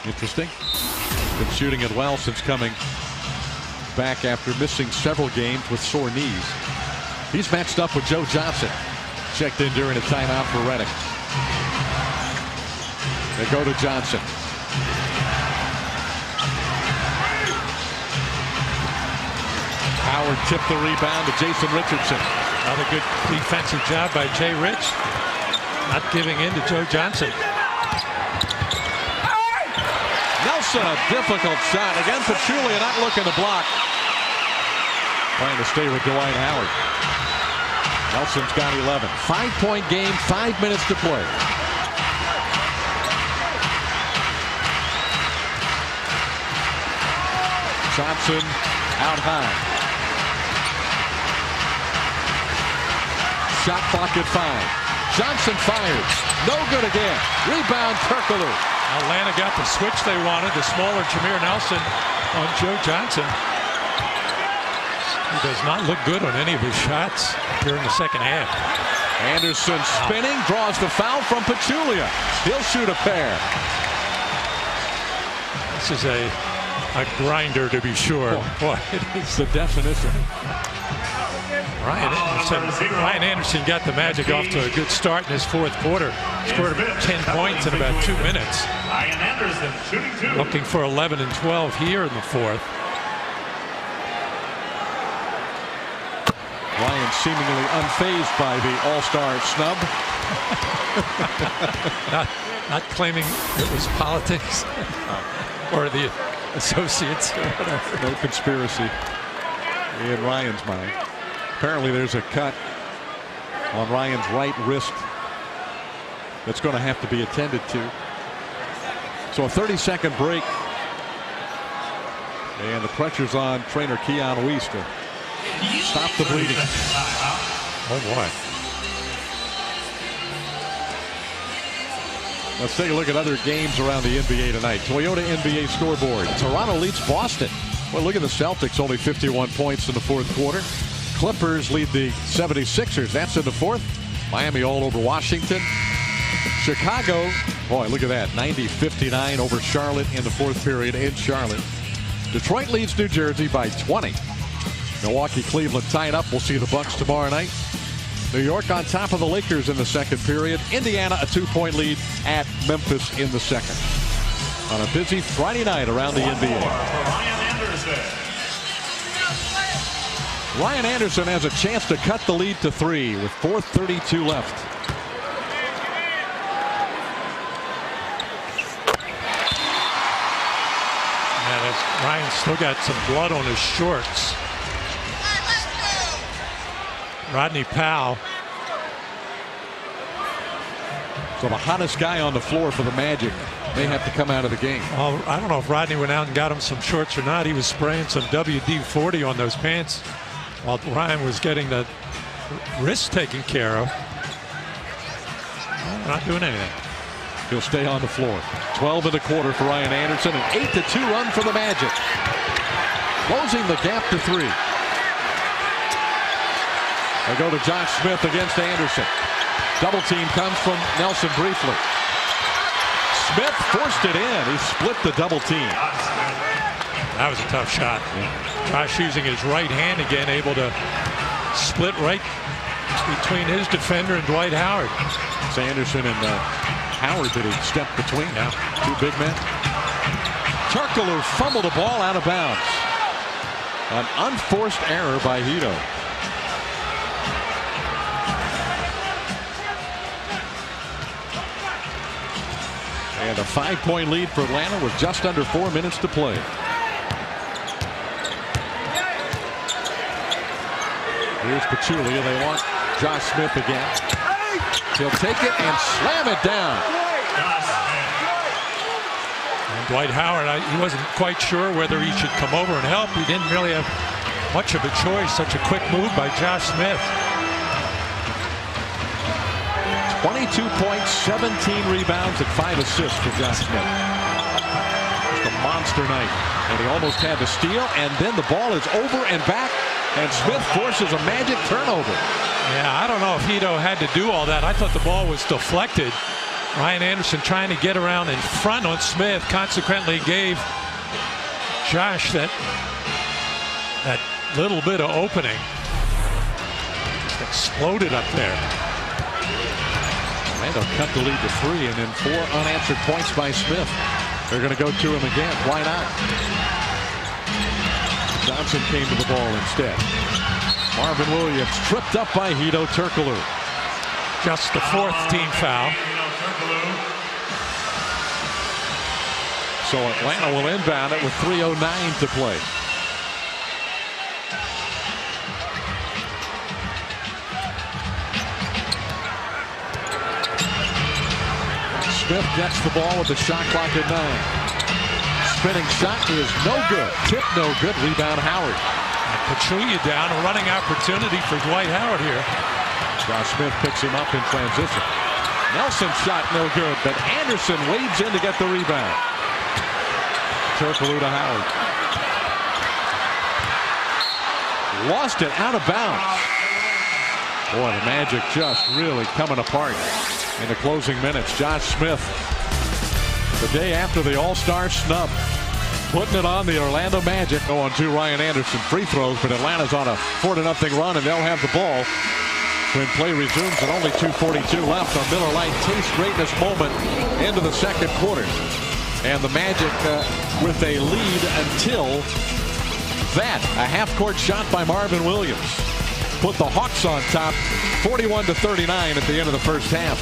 Interesting. Been shooting it well since coming back after missing several games with sore knees. He's matched up with Joe Johnson. Checked in during a timeout for Redick. They go to Johnson. Howard tipped the rebound to Jason Richardson. Another good defensive job by Jay Rich. Not giving in to Joe Johnson. Nelson, a difficult shot. Again, Pachulia not looking to block. Trying to stay with Dwight Howard. Nelson's got 11. 5-point game, 5 minutes to play. Johnson out high. Shot clock at 5. Johnson fires. No good again. Rebound, Turkoglu. Atlanta got the switch they wanted. The smaller Jameer Nelson on Joe Johnson. He does not look good on any of his shots during the second half. Anderson spinning, draws the foul from Pachulia. He'll shoot a pair. This is a grinder, to be sure. Boy, it is the definition. Ryan Anderson got the Magic off to a good start in his fourth quarter. Scored 10 points in about 2 minutes. Ryan Anderson shooting 2. Looking for 11 and 12 here in the fourth. Ryan seemingly unfazed by the all-star snub. not claiming it was politics or the associates or whatever. No conspiracy in Ryan's mind. Apparently there's a cut on Ryan's right wrist that's going to have to be attended to. So a 30-second break. And the pressure's on trainer Keon Weiss to stop the bleeding. Oh boy. Let's take a look at other games around the NBA tonight. Toyota NBA scoreboard. Toronto leads Boston. Well, look at the Celtics, only 51 points in the fourth quarter. Clippers lead the 76ers. That's in the fourth. Miami all over Washington. Chicago, boy, look at that. 90-59 over Charlotte in the fourth period in Charlotte. Detroit leads New Jersey by 20. Milwaukee, Cleveland tied up. We'll see the Bucks tomorrow night. New York on top of the Lakers in the second period. Indiana a 2-point lead at Memphis in the second. On a busy Friday night around the NBA. Ryan Anderson has a chance to cut the lead to 3 with 4:32 left. Ryan's still got some blood on his shorts. Rodney Powell. So the hottest guy on the floor for the Magic may have to come out of the game. Well, I don't know if Rodney went out and got him some shorts or not. He was spraying some WD-40 on those pants while Ryan was getting the wrist taken care of. Well, not doing anything. He'll stay on the floor. 12 in the quarter for Ryan Anderson. An 8-2 run for the Magic. Closing the gap to 3. They go to Josh Smith against Anderson. Double team comes from Nelson briefly. Smith forced it in. He split the double team. That was a tough shot. Josh using his right hand again, able to split right between his defender and Dwight Howard. It's Anderson and Howard that he stepped between. Now, two big men. Turkoglu fumbled the ball out of bounds. An unforced error by Hedo. And a 5-point lead for Atlanta with just under 4 minutes to play. Here's Pachulia. They want Josh Smith again. He'll take it and slam it down. And Dwight Howard, he wasn't quite sure whether he should come over and help. He didn't really have much of a choice. Such a quick move by Josh Smith. 22 points, 17 rebounds, and 5 assists for Josh Smith. Just a monster night. And he almost had the steal, and then the ball is over and back, and Smith forces a Magic turnover. Yeah, I don't know if Hedo had to do all that. I thought the ball was deflected. Ryan Anderson trying to get around in front on Smith, consequently gave Josh that little bit of opening. Just exploded up there. Orlando cut the lead to 3, and then 4 unanswered points by Smith. They're going to go to him again. Why not? Johnson came to the ball instead. Marvin Williams tripped up by Hedo Turkoglu. Just the 4th team foul. So Atlanta will inbound it with 3:09 to play. Smith gets the ball with the shot clock at 9. Spinning shot is no good. Tip no good. Rebound Howard. Pachulia down. A running opportunity for Dwight Howard here. Josh Smith picks him up in transition. Nelson shot no good, but Anderson wades in to get the rebound. Turkoglu to Howard. Lost it out of bounds. Boy, the Magic just really coming apart in the closing minutes. Josh Smith, the day after the All-Star snub, putting it on the Orlando Magic. On 2 Ryan Anderson free throws, but Atlanta's on a 4-0 run, and they'll have the ball when play resumes at only 2:42 left on Miller Lite. Taste greatness moment into the second quarter. And the Magic with a lead until that. A half-court shot by Marvin Williams put the Hawks on top 41-39 at the end of the first half.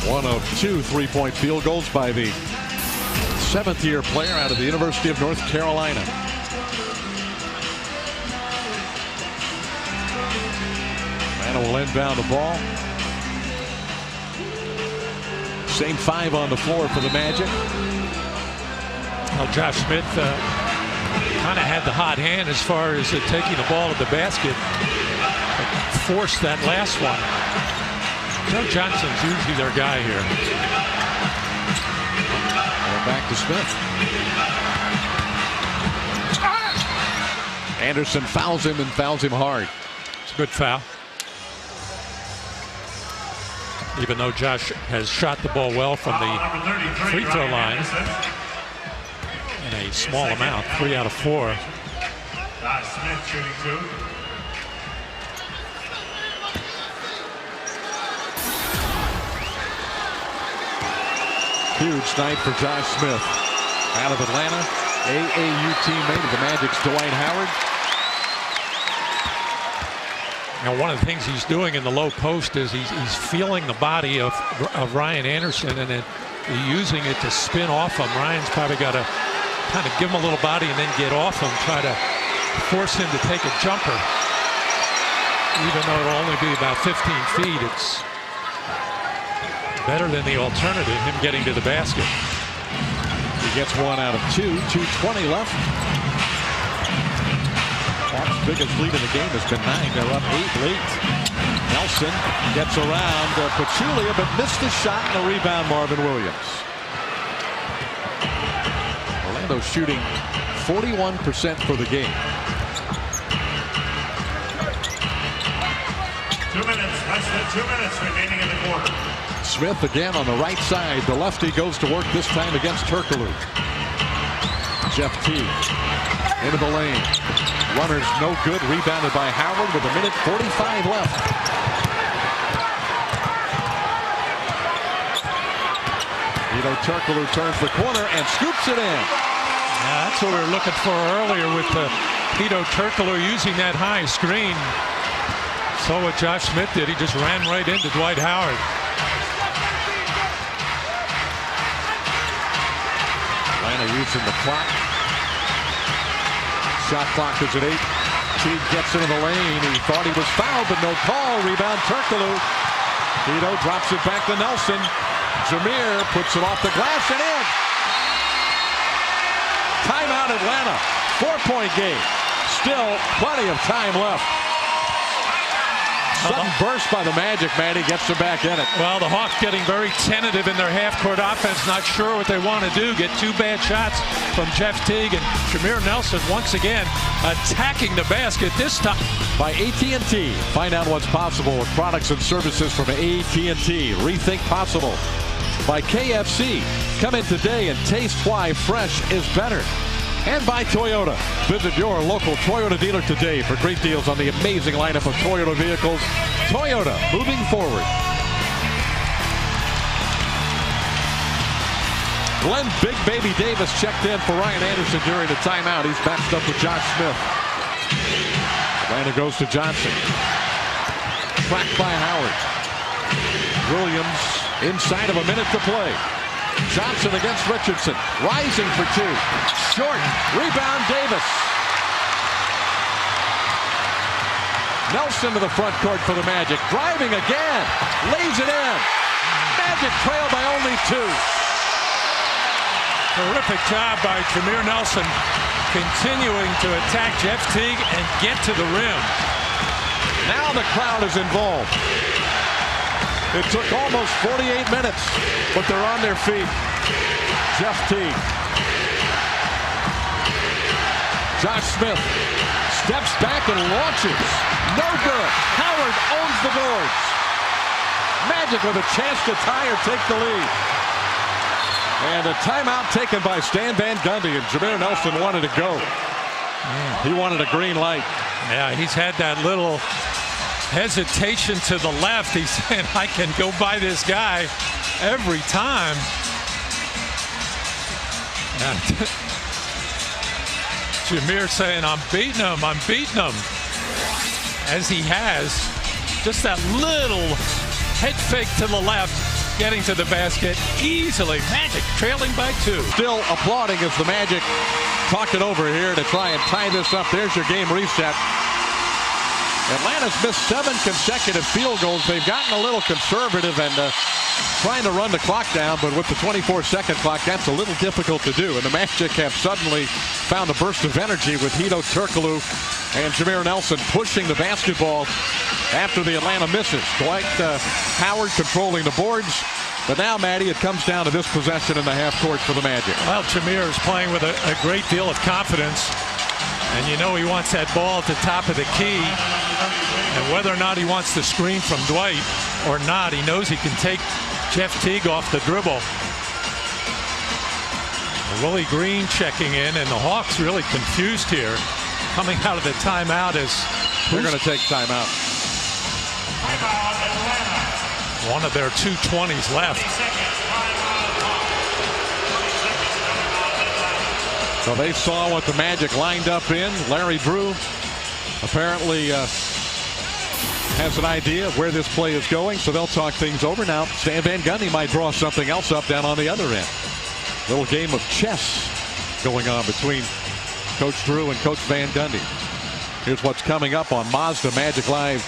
One of 2 3-point field goals by the 7th-year player out of the University of North Carolina. Atlanta will inbound the ball. Same 5 on the floor for the Magic. Well, Josh Smith kind of had the hot hand as far as taking the ball to the basket. Forced that last one. Joe Johnson's usually their guy here. Back to Smith. Anderson fouls him and fouls him hard. It's a good foul. Even though Josh has shot the ball well from the free throw line in a small amount, 3 out of 4. Josh Smith shooting 2. Huge night for Josh Smith. Out of Atlanta, AAU teammate of the Magic's Dwight Howard. Now, one of the things he's doing in the low post is he's feeling the body of Ryan Anderson and then using it to spin off him. Ryan's probably got to kind of give him a little body and then get off him, try to force him to take a jumper. Even though it'll only be about 15 feet, it's better than the alternative, him getting to the basket. He gets 1 out of 2. 2:20 left. Hawks' biggest lead in the game has been 9. They're up 8 late. Nelson gets around Pachulia, but missed the shot and the rebound. Marvin Williams. Orlando shooting 41% for the game. 2 minutes, less than 2 minutes remaining in the quarter. Smith again on the right side. The lefty goes to work this time against Turkoglu. Jeff Teague into the lane. Runners no good. Rebounded by Howard with 1:45 left. Hedo Turkoglu turns the corner and scoops it in. Yeah, that's what we were looking for earlier with Hedo Turkoglu using that high screen. So what Josh Smith did, he just ran right into Dwight Howard. Atlanta using the clock. Shot clock is at 8. Teague gets into the lane. He thought he was fouled, but no call. Rebound Turkoglu. Hedo drops it back to Nelson. Jameer puts it off the glass and in. Timeout Atlanta. 4-point game. Still plenty of time left. Sudden burst by the Magic. Maddie gets them back in it. Well, the Hawks getting very tentative in their half-court offense, not sure what they want to do. Get 2 bad shots from Jeff Teague, and Jameer Nelson once again attacking the basket, this time by AT&T. Find out what's possible with products and services from AT&T. Rethink possible. By KFC. Come in today and taste why fresh is better. And by Toyota. Visit your local Toyota dealer today for great deals on the amazing lineup of Toyota vehicles. Toyota, moving forward. Glenn Big Baby Davis checked in for Ryan Anderson during the timeout. He's matched up with Josh Smith. Atlanta goes to Johnson. Tracked by Howard. Williams inside of a minute to play. Johnson against Richardson. Rising for 2. Short. Rebound Davis. Nelson to the front court for the Magic. Driving again. Lays it in. Magic trail by only 2. terrific job by Jameer Nelson, continuing to attack Jeff Teague and get to the rim. Now the crowd is involved. It took almost 48 minutes, but they're on their feet. Jeff Teague. Josh Smith steps back and launches. No good. Howard owns the boards. Magic with a chance to tie or take the lead. And a timeout taken by Stan Van Gundy, and Jameer Nelson wanted to go. He wanted a green light. Yeah, he's had that little hesitation to the left. He's saying, I can go by this guy every time. Jameer saying, I'm beating him, I'm beating him. As he has, just that little head fake to the left, getting to the basket easily. Magic trailing by 2. Still applauding as the Magic talked it over here to try and tie this up. There's your game reset. Atlanta's missed 7 consecutive field goals. They've gotten a little conservative and trying to run the clock down, but with the 24-second clock, that's a little difficult to do. And the Magic have suddenly found a burst of energy with Hedo Turkoglu and Jameer Nelson pushing the basketball after the Atlanta misses. Dwight Howard controlling the boards. But now, Maddie, it comes down to this possession in the half court for the Magic. Well, Jameer is playing with a great deal of confidence. And you know he wants that ball at the top of the key. And whether or not he wants to screen from Dwight or not, he knows he can take Jeff Teague off the dribble. Willie Green checking in, and the Hawks really confused here. Coming out of the timeout is... They're going to take timeout. One of their 2:20s left. So they saw what the Magic lined up in. Larry Drew apparently has an idea of where this play is going, so they'll talk things over. Now, Stan Van Gundy might draw something else up down on the other end. Little game of chess going on between Coach Drew and Coach Van Gundy. Here's what's coming up on Mazda Magic Live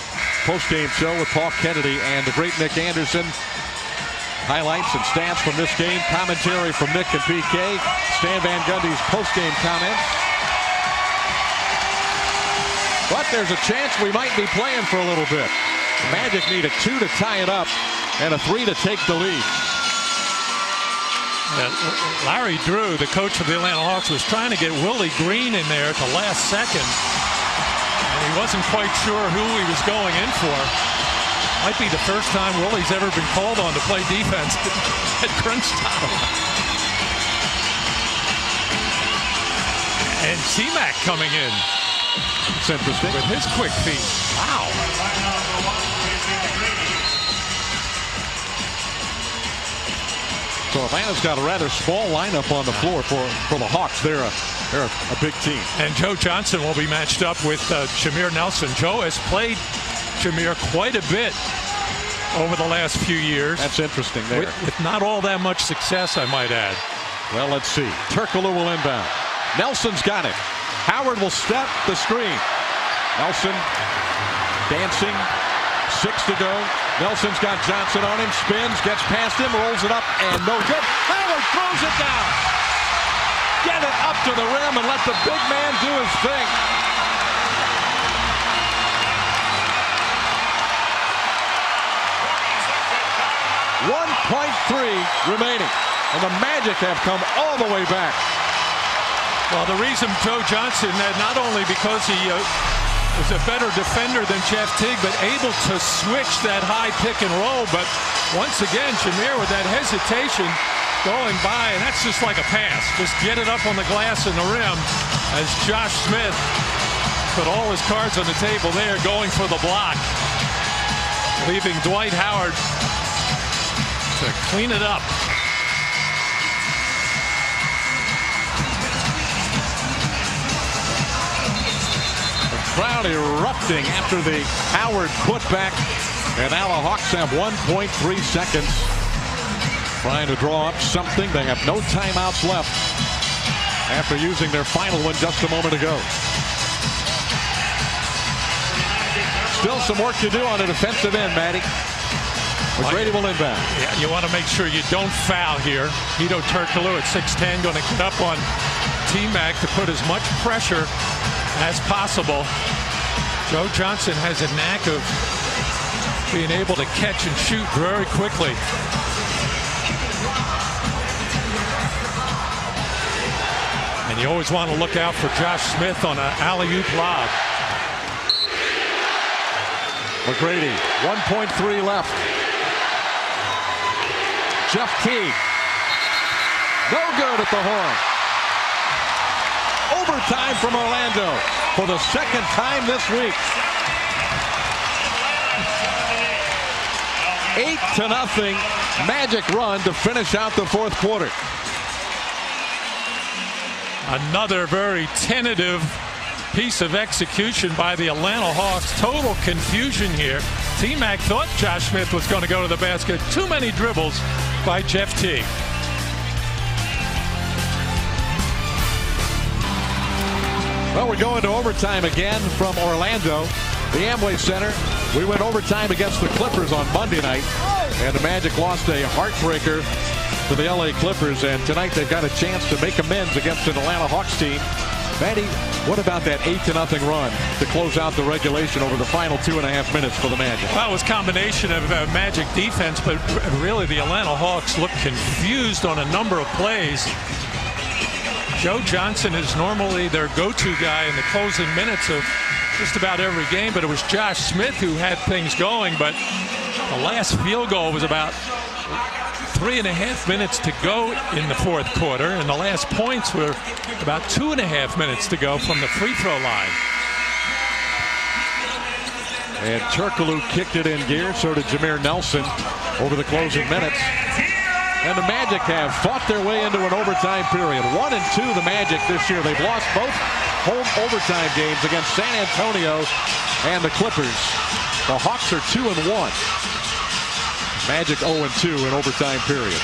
postgame show with Paul Kennedy and the great Nick Anderson. Highlights and stats from this game. Commentary from Nick and PK. Stan Van Gundy's postgame comments. But there's a chance we might be playing for a little bit. The Magic need a 2 to tie it up and a 3 to take the lead. Larry Drew, the coach of the Atlanta Hawks, was trying to get Willie Green in there at the last second. And he wasn't quite sure who he was going in for. Might be the first time Willie's ever been called on to play defense at crunch time. And T-Mac coming in. It's interesting. With his quick feet. Wow. So Atlanta's got a rather small lineup on the floor for the Hawks. They're a big team. And Joe Johnson will be matched up with Jameer Nelson. Joe has played Jameer quite a bit over the last few years. That's interesting there. With not all that much success, I might add. Well, let's see. Turkoglu will inbound. Nelson's got it. Howard will step the screen. Nelson dancing. 6 to go. Nelson's got Johnson on him. Spins, gets past him, rolls it up, and no good. Howard throws it down. Get it up to the rim and let the big man do his thing. .3 remaining, and the Magic have come all the way back. Well, the reason Joe Johnson, not only because he is a better defender than Jeff Teague, but able to switch that high pick and roll. But once again, Jameer with that hesitation going by, and that's just like a pass. Just get it up on the glass and the rim as Josh Smith put all his cards on the table there, going for the block, leaving Dwight Howard to clean it up. The crowd erupting after the Howard putback, and now the Hawks have 1.3 seconds. Trying to draw up something. They have no timeouts left after using their final one just a moment ago. Still some work to do on the defensive end, Matty. McGrady will inbound. Yeah, you want to make sure you don't foul here. Hedo Turkoglu at 6'10", going to get up on T-Mac to put as much pressure as possible. Joe Johnson has a knack of being able to catch and shoot very quickly. And you always want to look out for Josh Smith on an alley-oop lob. McGrady, 1.3 left. Jeff Teague, no good at the horn. Overtime from Orlando for the second time this week. 8-0 Magic run to finish out the fourth quarter. Another very tentative piece of execution by the Atlanta Hawks. Total confusion here. T-Mac thought Josh Smith was going to go to the basket. Too many dribbles by Jeff Teague. Well, we're going to overtime again from Orlando, the Amway Center. We went overtime against the Clippers on Monday night, and the Magic lost a heartbreaker to the LA Clippers, and tonight they've got a chance to make amends against an Atlanta Hawks team. Matty, what about that 8-0 run to close out the regulation over the final 2.5 minutes for the Magic? Well, it was a combination of Magic defense, but really the Atlanta Hawks looked confused on a number of plays. Joe Johnson is normally their go-to guy in the closing minutes of just about every game, but it was Josh Smith who had things going. But the last field goal was about 3.5 minutes to go in the fourth quarter, and the last points were about 2.5 minutes to go from the free throw line. And Turkoglu kicked it in gear, so did Jameer Nelson over the closing minutes. And the Magic have fought their way into an overtime period. 1-2 the Magic this year. They've lost both home overtime games against San Antonio and the Clippers. The Hawks are 2-1. Magic 0-2 in overtime period.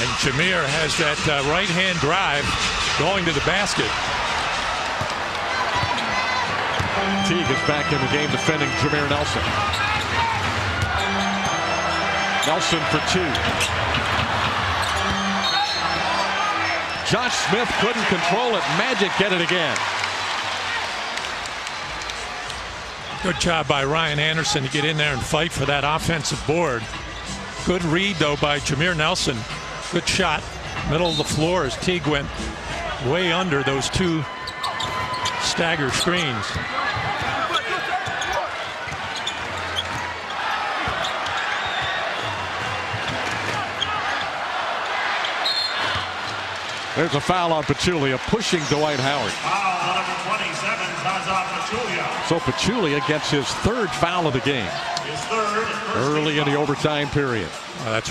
And Jameer has that right-hand drive going to the basket. Teague is back in the game defending Jameer Nelson. Nelson for 2. Josh Smith couldn't control it. Magic get it again. Good job by Ryan Anderson to get in there and fight for that offensive board. Good read, though, by Jameer Nelson. Good shot. Middle of the floor as Teague went way under those two stagger screens. There's a foul on Pachulia, pushing Dwight Howard. Foul number 27, Zaza Pachulia. So Pachulia gets his third foul of the game. His third. Early in the overtime period. That's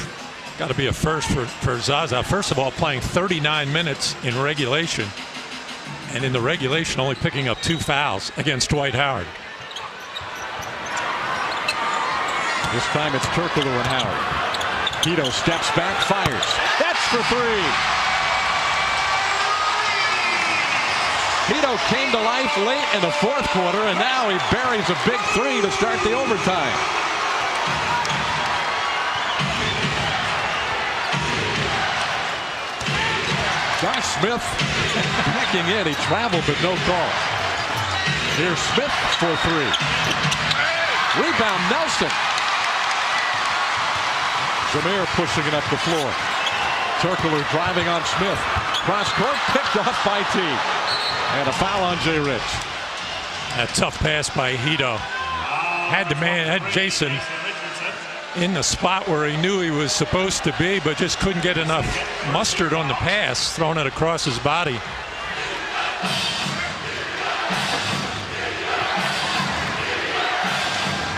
got to be a first for Zaza. First of all, playing 39 minutes in regulation. And in the regulation, only picking up 2 fouls against Dwight Howard. This time it's Turkoglu and Howard. Hedo steps back, fires. That's for 3. Hedo came to life late in the fourth quarter, and now he buries a big 3 to start the overtime. Josh Smith pecking in. He traveled, but no call. Here's Smith for 3. Rebound, Nelson. Jameer pushing it up the floor. Turkoglu driving on Smith. Cross court, picked off by Teague. And a foul on Jay Rich. A tough pass by Hedo. Had Jason in the spot where he knew he was supposed to be, but just couldn't get enough mustard on the pass, throwing it across his body.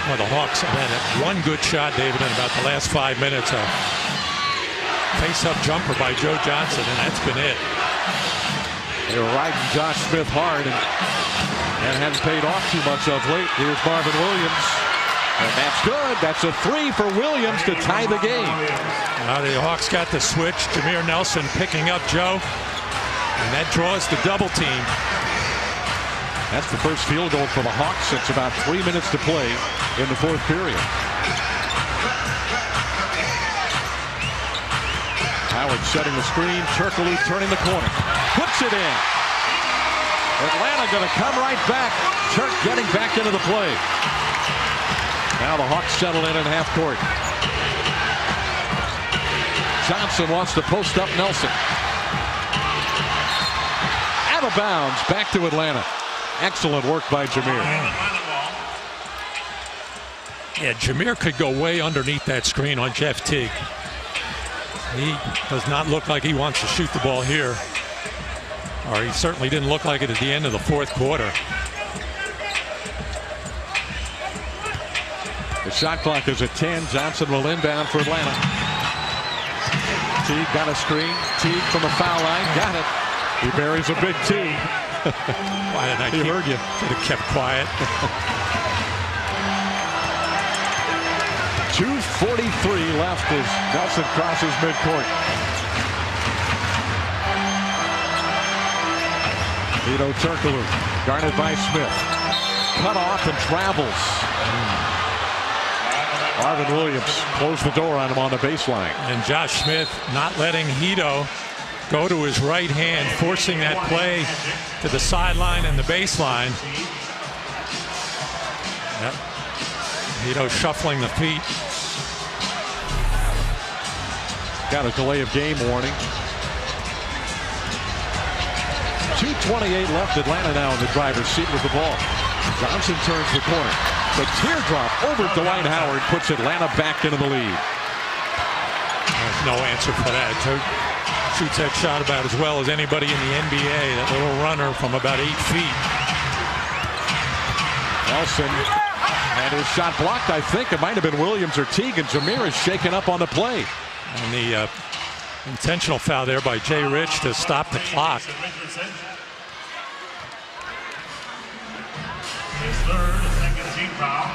Well, the Hawks have had one good shot, David, in about the last 5 minutes. A face-up jumper by Joe Johnson, and that's been it. They were riding Josh Smith hard and hadn't paid off too much of late. Here's Marvin Williams. And that's good. That's a 3 for Williams to tie the game. Now the Hawks got the switch. Jameer Nelson picking up Joe. And that draws the double team. That's the first field goal for the Hawks since about 3 minutes to play in the fourth period. Howard setting the screen. Turkoglu turning the corner. Puts it in. Atlanta going to come right back. Turk getting back into the play. Now the Hawks settle in half court. Johnson wants to post up Nelson. Out of bounds. Back to Atlanta. Excellent work by Jameer. Yeah, Jameer could go way underneath that screen on Jeff Teague. He does not look like he wants to shoot the ball here. Or he certainly didn't look like it at the end of the fourth quarter. The shot clock is at 10. Johnson will inbound for Atlanta. Teague got a screen. Teague from the foul line. Got it. He buries a big 2. Why didn't I He heard you. Should have kept quiet. 2:43 left as Nelson crosses midcourt. Hedo Turkoglu guarded by Smith. Cut off and travels. Marvin Williams closed the door on him on the baseline. And Josh Smith not letting Hedo go to his right hand, forcing that play to the sideline and the baseline. Yep. Hedo shuffling the feet. Got a delay of game warning. 2:28 left. Atlanta now in the driver's seat with the ball. Johnson turns the corner. The teardrop over Dwight Howard puts Atlanta back into the lead. There's no answer for that. Shoots that shot about as well as anybody in the NBA. That little runner from about 8 feet. Nelson had his shot blocked. I think it might have been Williams or Teague, and Jameer is shaken up on the play. And the intentional foul there by Jay Rich to stop the clock. His third, second team foul.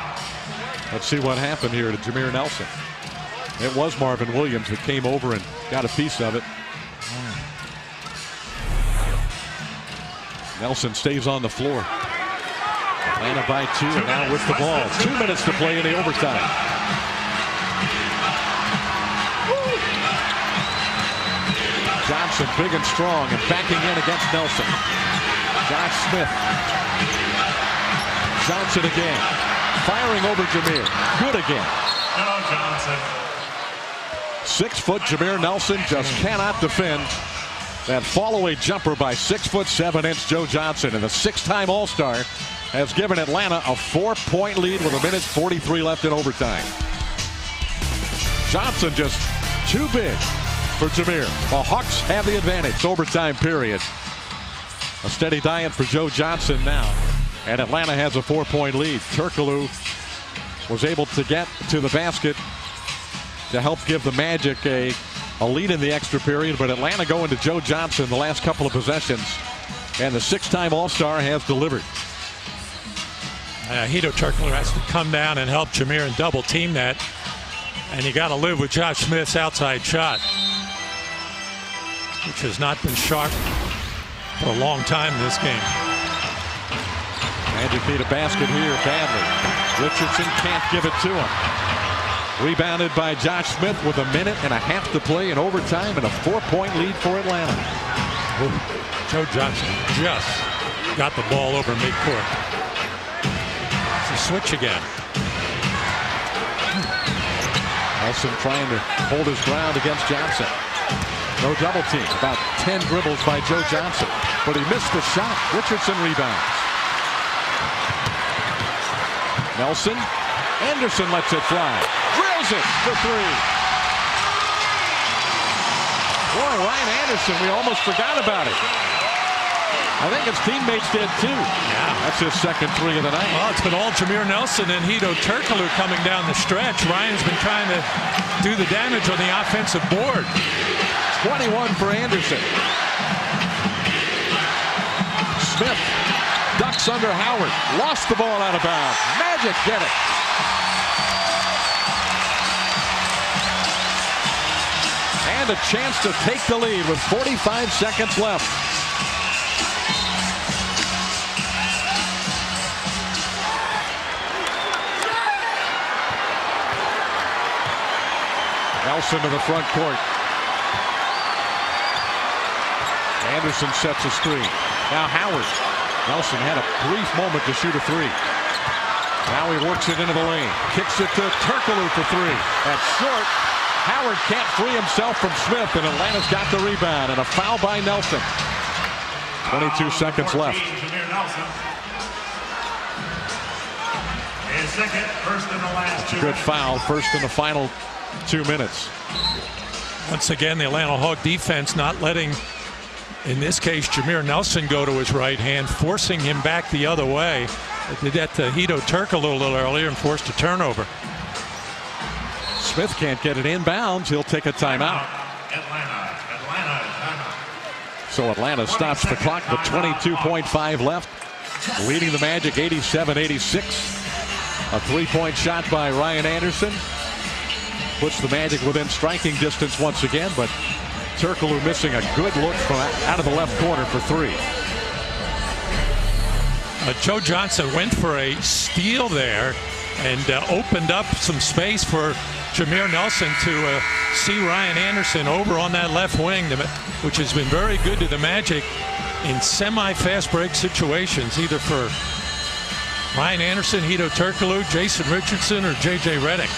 Let's see what happened here to Jameer Nelson. It was Marvin Williams that came over and got a piece of it. Nelson stays on the floor. Atlanta by 2 and now with the ball. 2 minutes to play in the overtime. Johnson big and strong and backing in against Nelson. Josh Smith. Johnson again. Firing over Jameer. Good again. Joe Johnson. 6-foot Jameer Nelson just cannot defend that fall-away jumper by 6'7" Joe Johnson. And the 6-time All-Star has given Atlanta a 4-point lead with 1:43 left in overtime. Johnson just too big. for Jameer. The Hawks have the advantage. Overtime period. A steady diet for Joe Johnson now. And Atlanta has a 4-point lead. Turkoglu was able to get to the basket to help give the Magic a lead in the extra period. But Atlanta going to Joe Johnson the last couple of possessions. And the 6-time All-Star has delivered. Hedo Turkoglu has to come down and help Jameer and double team that. And you got to live with Josh Smith's outside shot, which has not been sharp for a long time in this game. Magic need a basket here badly. Richardson can't give it to him. Rebounded by Josh Smith with 1.5 minutes to play in overtime and a 4-point lead for Atlanta. Ooh, Joe Johnson just got the ball over midcourt. It's a switch again. Nelson trying to hold his ground against Johnson. No double team. About 10 dribbles by Joe Johnson. But he missed the shot. Richardson rebounds. Nelson. Anderson lets it fly. Drills it for 3. Boy, Ryan Anderson, we almost forgot about it. I think his teammates did too. Yeah. That's his second 3 of the night. Well, it's been all Jameer Nelson and Hedo Turkoglu coming down the stretch. Ryan's been trying to do the damage on the offensive board. 21 for Anderson. Smith ducks under Howard. Lost the ball out of bounds. Magic get it. And a chance to take the lead with 45 seconds left. Nelson to the front court. Anderson sets a screen. Now Howard. Nelson had a brief moment to shoot a 3. Now he works it into the lane. Kicks it to Turkoglu for 3. That's short. Howard can't free himself from Smith, and Atlanta's got the rebound. And a foul by Nelson. 22 seconds left. Jameer Nelson. His second, first in the last 2 Good foul. First in the final 2 minutes. Once again, the Atlanta Hawk defense not letting, in this case, Jameer Nelson go to his right hand, forcing him back the other way. They did that to Hedo Turkoglu a little earlier and forced a turnover. Smith can't get it inbounds. He'll take a timeout. Atlanta. So Atlanta stops the clock with 22.5 left. Leading the Magic 87-86. A 3-point shot by Ryan Anderson. Puts the Magic within striking distance once again, but Turkoglu missing a good look from out of the left corner for 3. Joe Johnson went for a steal there and opened up some space for Jameer Nelson to see Ryan Anderson over on that left wing, which has been very good to the Magic in semi-fast break situations, either for Ryan Anderson, Hedo Turkoglu, Jason Richardson, or J.J. Redick.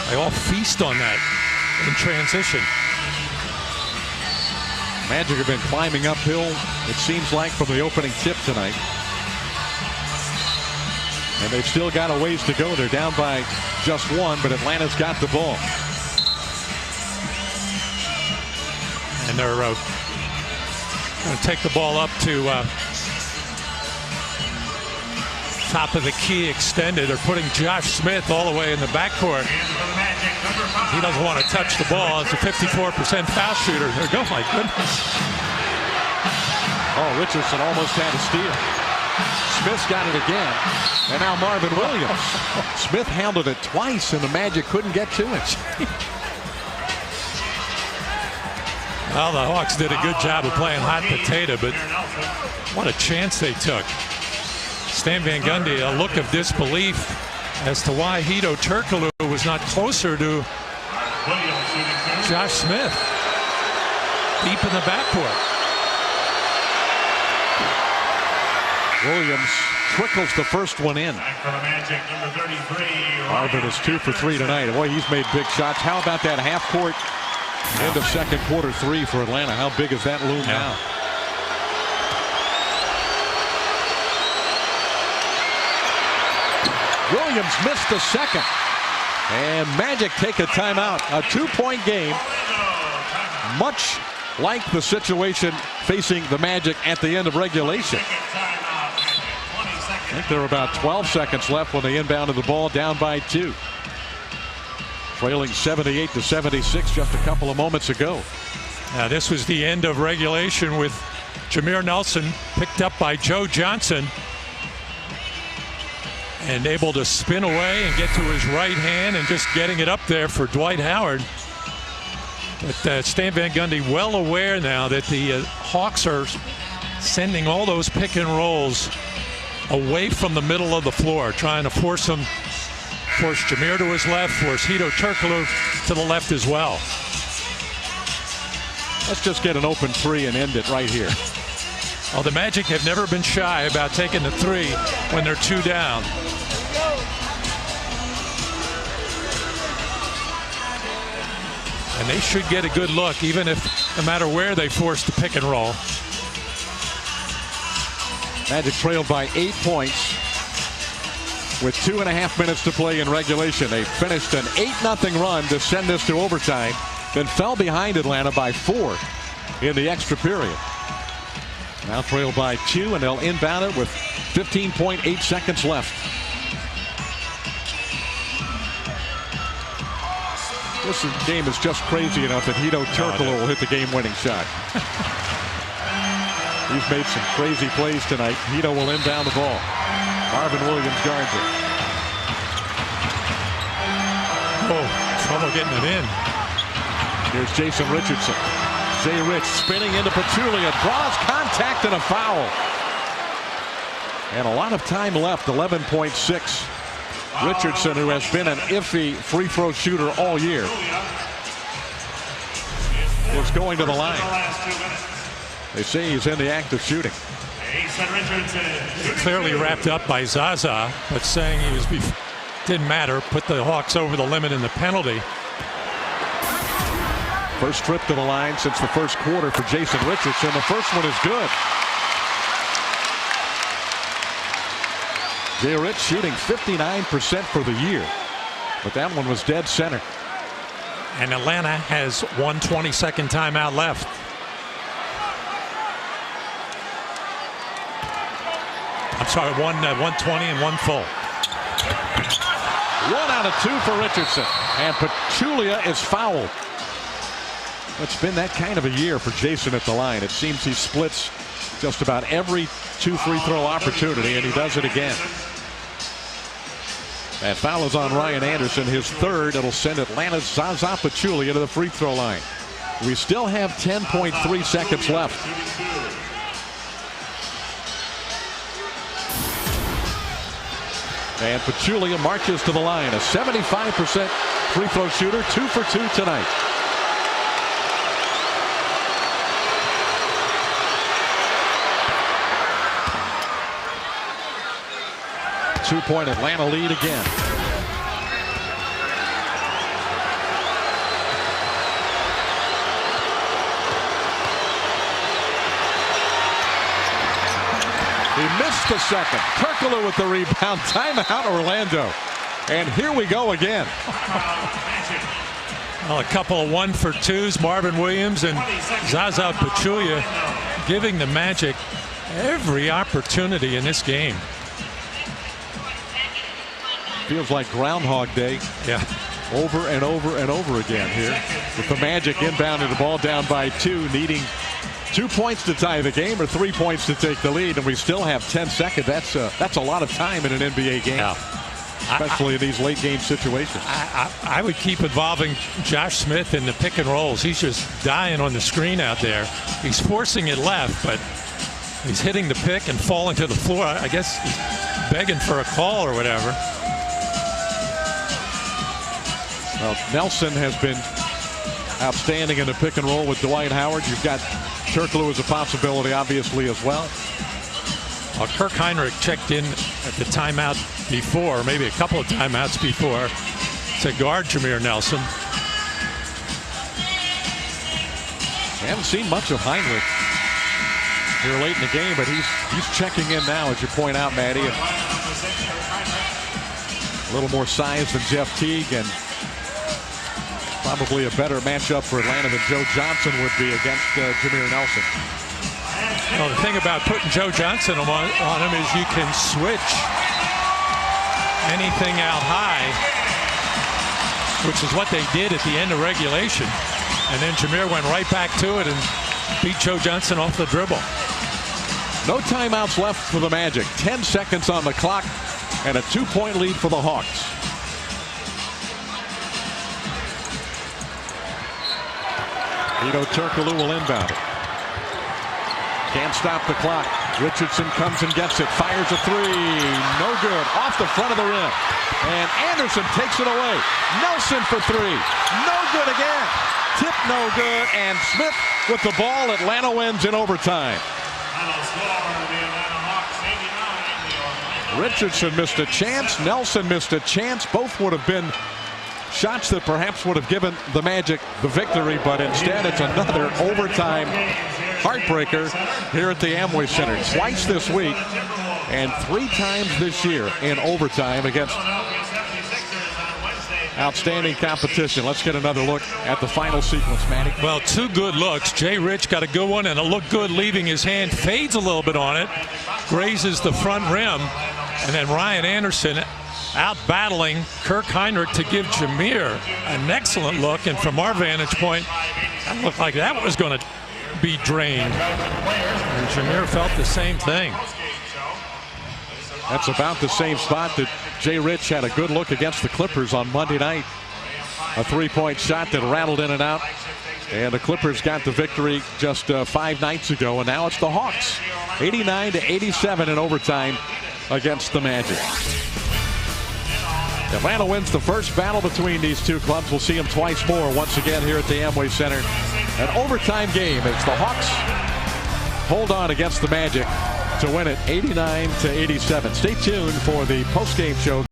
They all feast on that in transition. Magic have been climbing uphill, it seems like, from the opening tip tonight. And they've still got a ways to go. They're down by just 1, but Atlanta's got the ball. And they're going to take the ball up to top of the key extended. They're putting Josh Smith all the way in the backcourt. He doesn't want to touch the ball. It's a 54% foul shooter. There go, my goodness. Oh, Richardson almost had a steal. Smith's got it again. And now Marvin Williams. Smith handled it twice, and the Magic couldn't get to it. Well, the Hawks did a good job of playing hot potato, but what a chance they took. Stan Van Gundy, a look of disbelief as to why Hedo Turkoglu was not closer to Josh Smith. Deep in the backcourt. Williams trickles the first one in. Marvin is 2 for 3 tonight. Boy, he's made big shots. How about that half-court end of second quarter 3 for Atlanta? How big is that loom now? Williams missed the second. And Magic take a timeout. A 2-point game. much like the situation facing the Magic at the end of regulation. I think there were about 12 seconds left when they inbounded the ball, down by 2. Trailing 78-76 just a couple of moments ago. Now this was the end of regulation with Jameer Nelson picked up by Joe Johnson and able to spin away and get to his right hand and just getting it up there for Dwight Howard. But Stan Van Gundy well aware now that the Hawks are sending all those pick and rolls away from the middle of the floor, trying to force Jameer to his left, force Hedo Turkoglu to the left as well. Let's just get an open 3 and end it right here. Well, the Magic have never been shy about taking the 3 when they're 2 down. And they should get a good look, even if no matter where they force the pick and roll. Magic trailed by 8 points with 2.5 minutes to play in regulation. They finished an 8-0 run to send this to overtime, then fell behind Atlanta by 4 in the extra period. Now trailed by 2, and they'll inbound it with 15.8 seconds left. This game is just crazy enough that Hedo Turkoglu will hit the game-winning shot. He's made some crazy plays tonight. Hedo will inbound the ball. Marvin Williams guards it. Oh, trouble getting it in. Here's Jason Richardson. Jay Rich spinning into Pachulia, draws contact and a foul. And a lot of time left, 11.6. Richardson, who has been an iffy free throw shooter all year, is going to the line. They say he's in the act of shooting. Clearly wrapped up by Zaza, but saying he was didn't matter. Put the Hawks over the limit in the penalty. First trip to the line since the first quarter for Jason Richardson. The first one is good. Jay Rich shooting 59% for the year, but that one was dead center. And Atlanta has 1 22nd timeout left. I'm sorry, 1:20 and 1 full. 1 out of 2 for Richardson, and Pachulia is fouled. It's been that kind of a year for Jason at the line. It seems he splits just about every 2 free throw opportunity, and he does it again. That foul is on Ryan Anderson, his 3rd. It'll send Atlanta's Zaza Pachulia to the free throw line. We still have 10.3 seconds left. And Pachulia marches to the line, a 75% free throw shooter, 2 for 2 tonight. Two-point Atlanta lead again. He missed the second. Turkoglu with the rebound. Timeout Orlando. And here we go again. Well, a couple of 1 for 2s. Marvin Williams and Zaza Pachulia giving the Magic every opportunity in this game. Feels like Groundhog Day. Yeah. Over and over and over again here. With the Magic inbounding the ball down by 2, needing 2 points to tie the game or 3 points to take the lead, and we still have 10 seconds. That's a lot of time in an NBA game, yeah. Especially in these late game situations. I would keep involving Josh Smith in the pick and rolls. He's just dying on the screen out there. He's forcing it left, but he's hitting the pick and falling to the floor. I guess he's begging for a call or whatever. Well, Nelson has been outstanding in the pick and roll with Dwight Howard. You've got Turkoglu as a possibility, obviously, as well. Well, Kirk Heinrich checked in at the timeout before, maybe a couple of timeouts before, to guard Jameer Nelson. We haven't seen much of Heinrich here late in the game, but he's checking in now, as you point out, Maddie. A little more size than Jeff Teague, and Probably a better matchup for Atlanta than Joe Johnson would be against Jameer Nelson. Well, the thing about putting Joe Johnson on him is you can switch anything out high, which is what they did at the end of regulation. And then Jameer went right back to it and beat Joe Johnson off the dribble. No timeouts left for the Magic. 10 seconds on the clock and a 2-point lead for the Hawks. Hedo Turkoglu will inbound it. Can't stop the clock. Richardson comes and gets it. Fires a three. No good. Off the front of the rim. And Anderson takes it away. Nelson for three. No good again. Tip no good. And Smith with the ball. Atlanta wins in overtime. Richardson missed a chance. Nelson missed a chance. Both would have been shots that perhaps would have given the Magic the victory, but instead it's another overtime heartbreaker here at the Amway Center. Twice this week and 3 times this year in overtime against outstanding competition. Let's get another look at the final sequence, Matty. Well, 2 good looks. Jay Rich got a good one, and it looked good leaving his hand. Fades a little bit on it, grazes the front rim, and then Ryan Anderson out battling Kirk Hinrich to give Jameer an excellent look. And from our vantage point, it looked like that was going to be drained. And Jameer felt the same thing. That's about the same spot that Jay Rich had a good look against the Clippers on Monday night. A 3-point shot that rattled in and out. And the Clippers got the victory just 5 nights ago. And now it's the Hawks. 89-87 in overtime against the Magic. Atlanta wins the first battle between these two clubs. We'll see them twice more once again here at the Amway Center. An overtime game as the Hawks hold on against the Magic to win it 89-87. Stay tuned for the postgame show.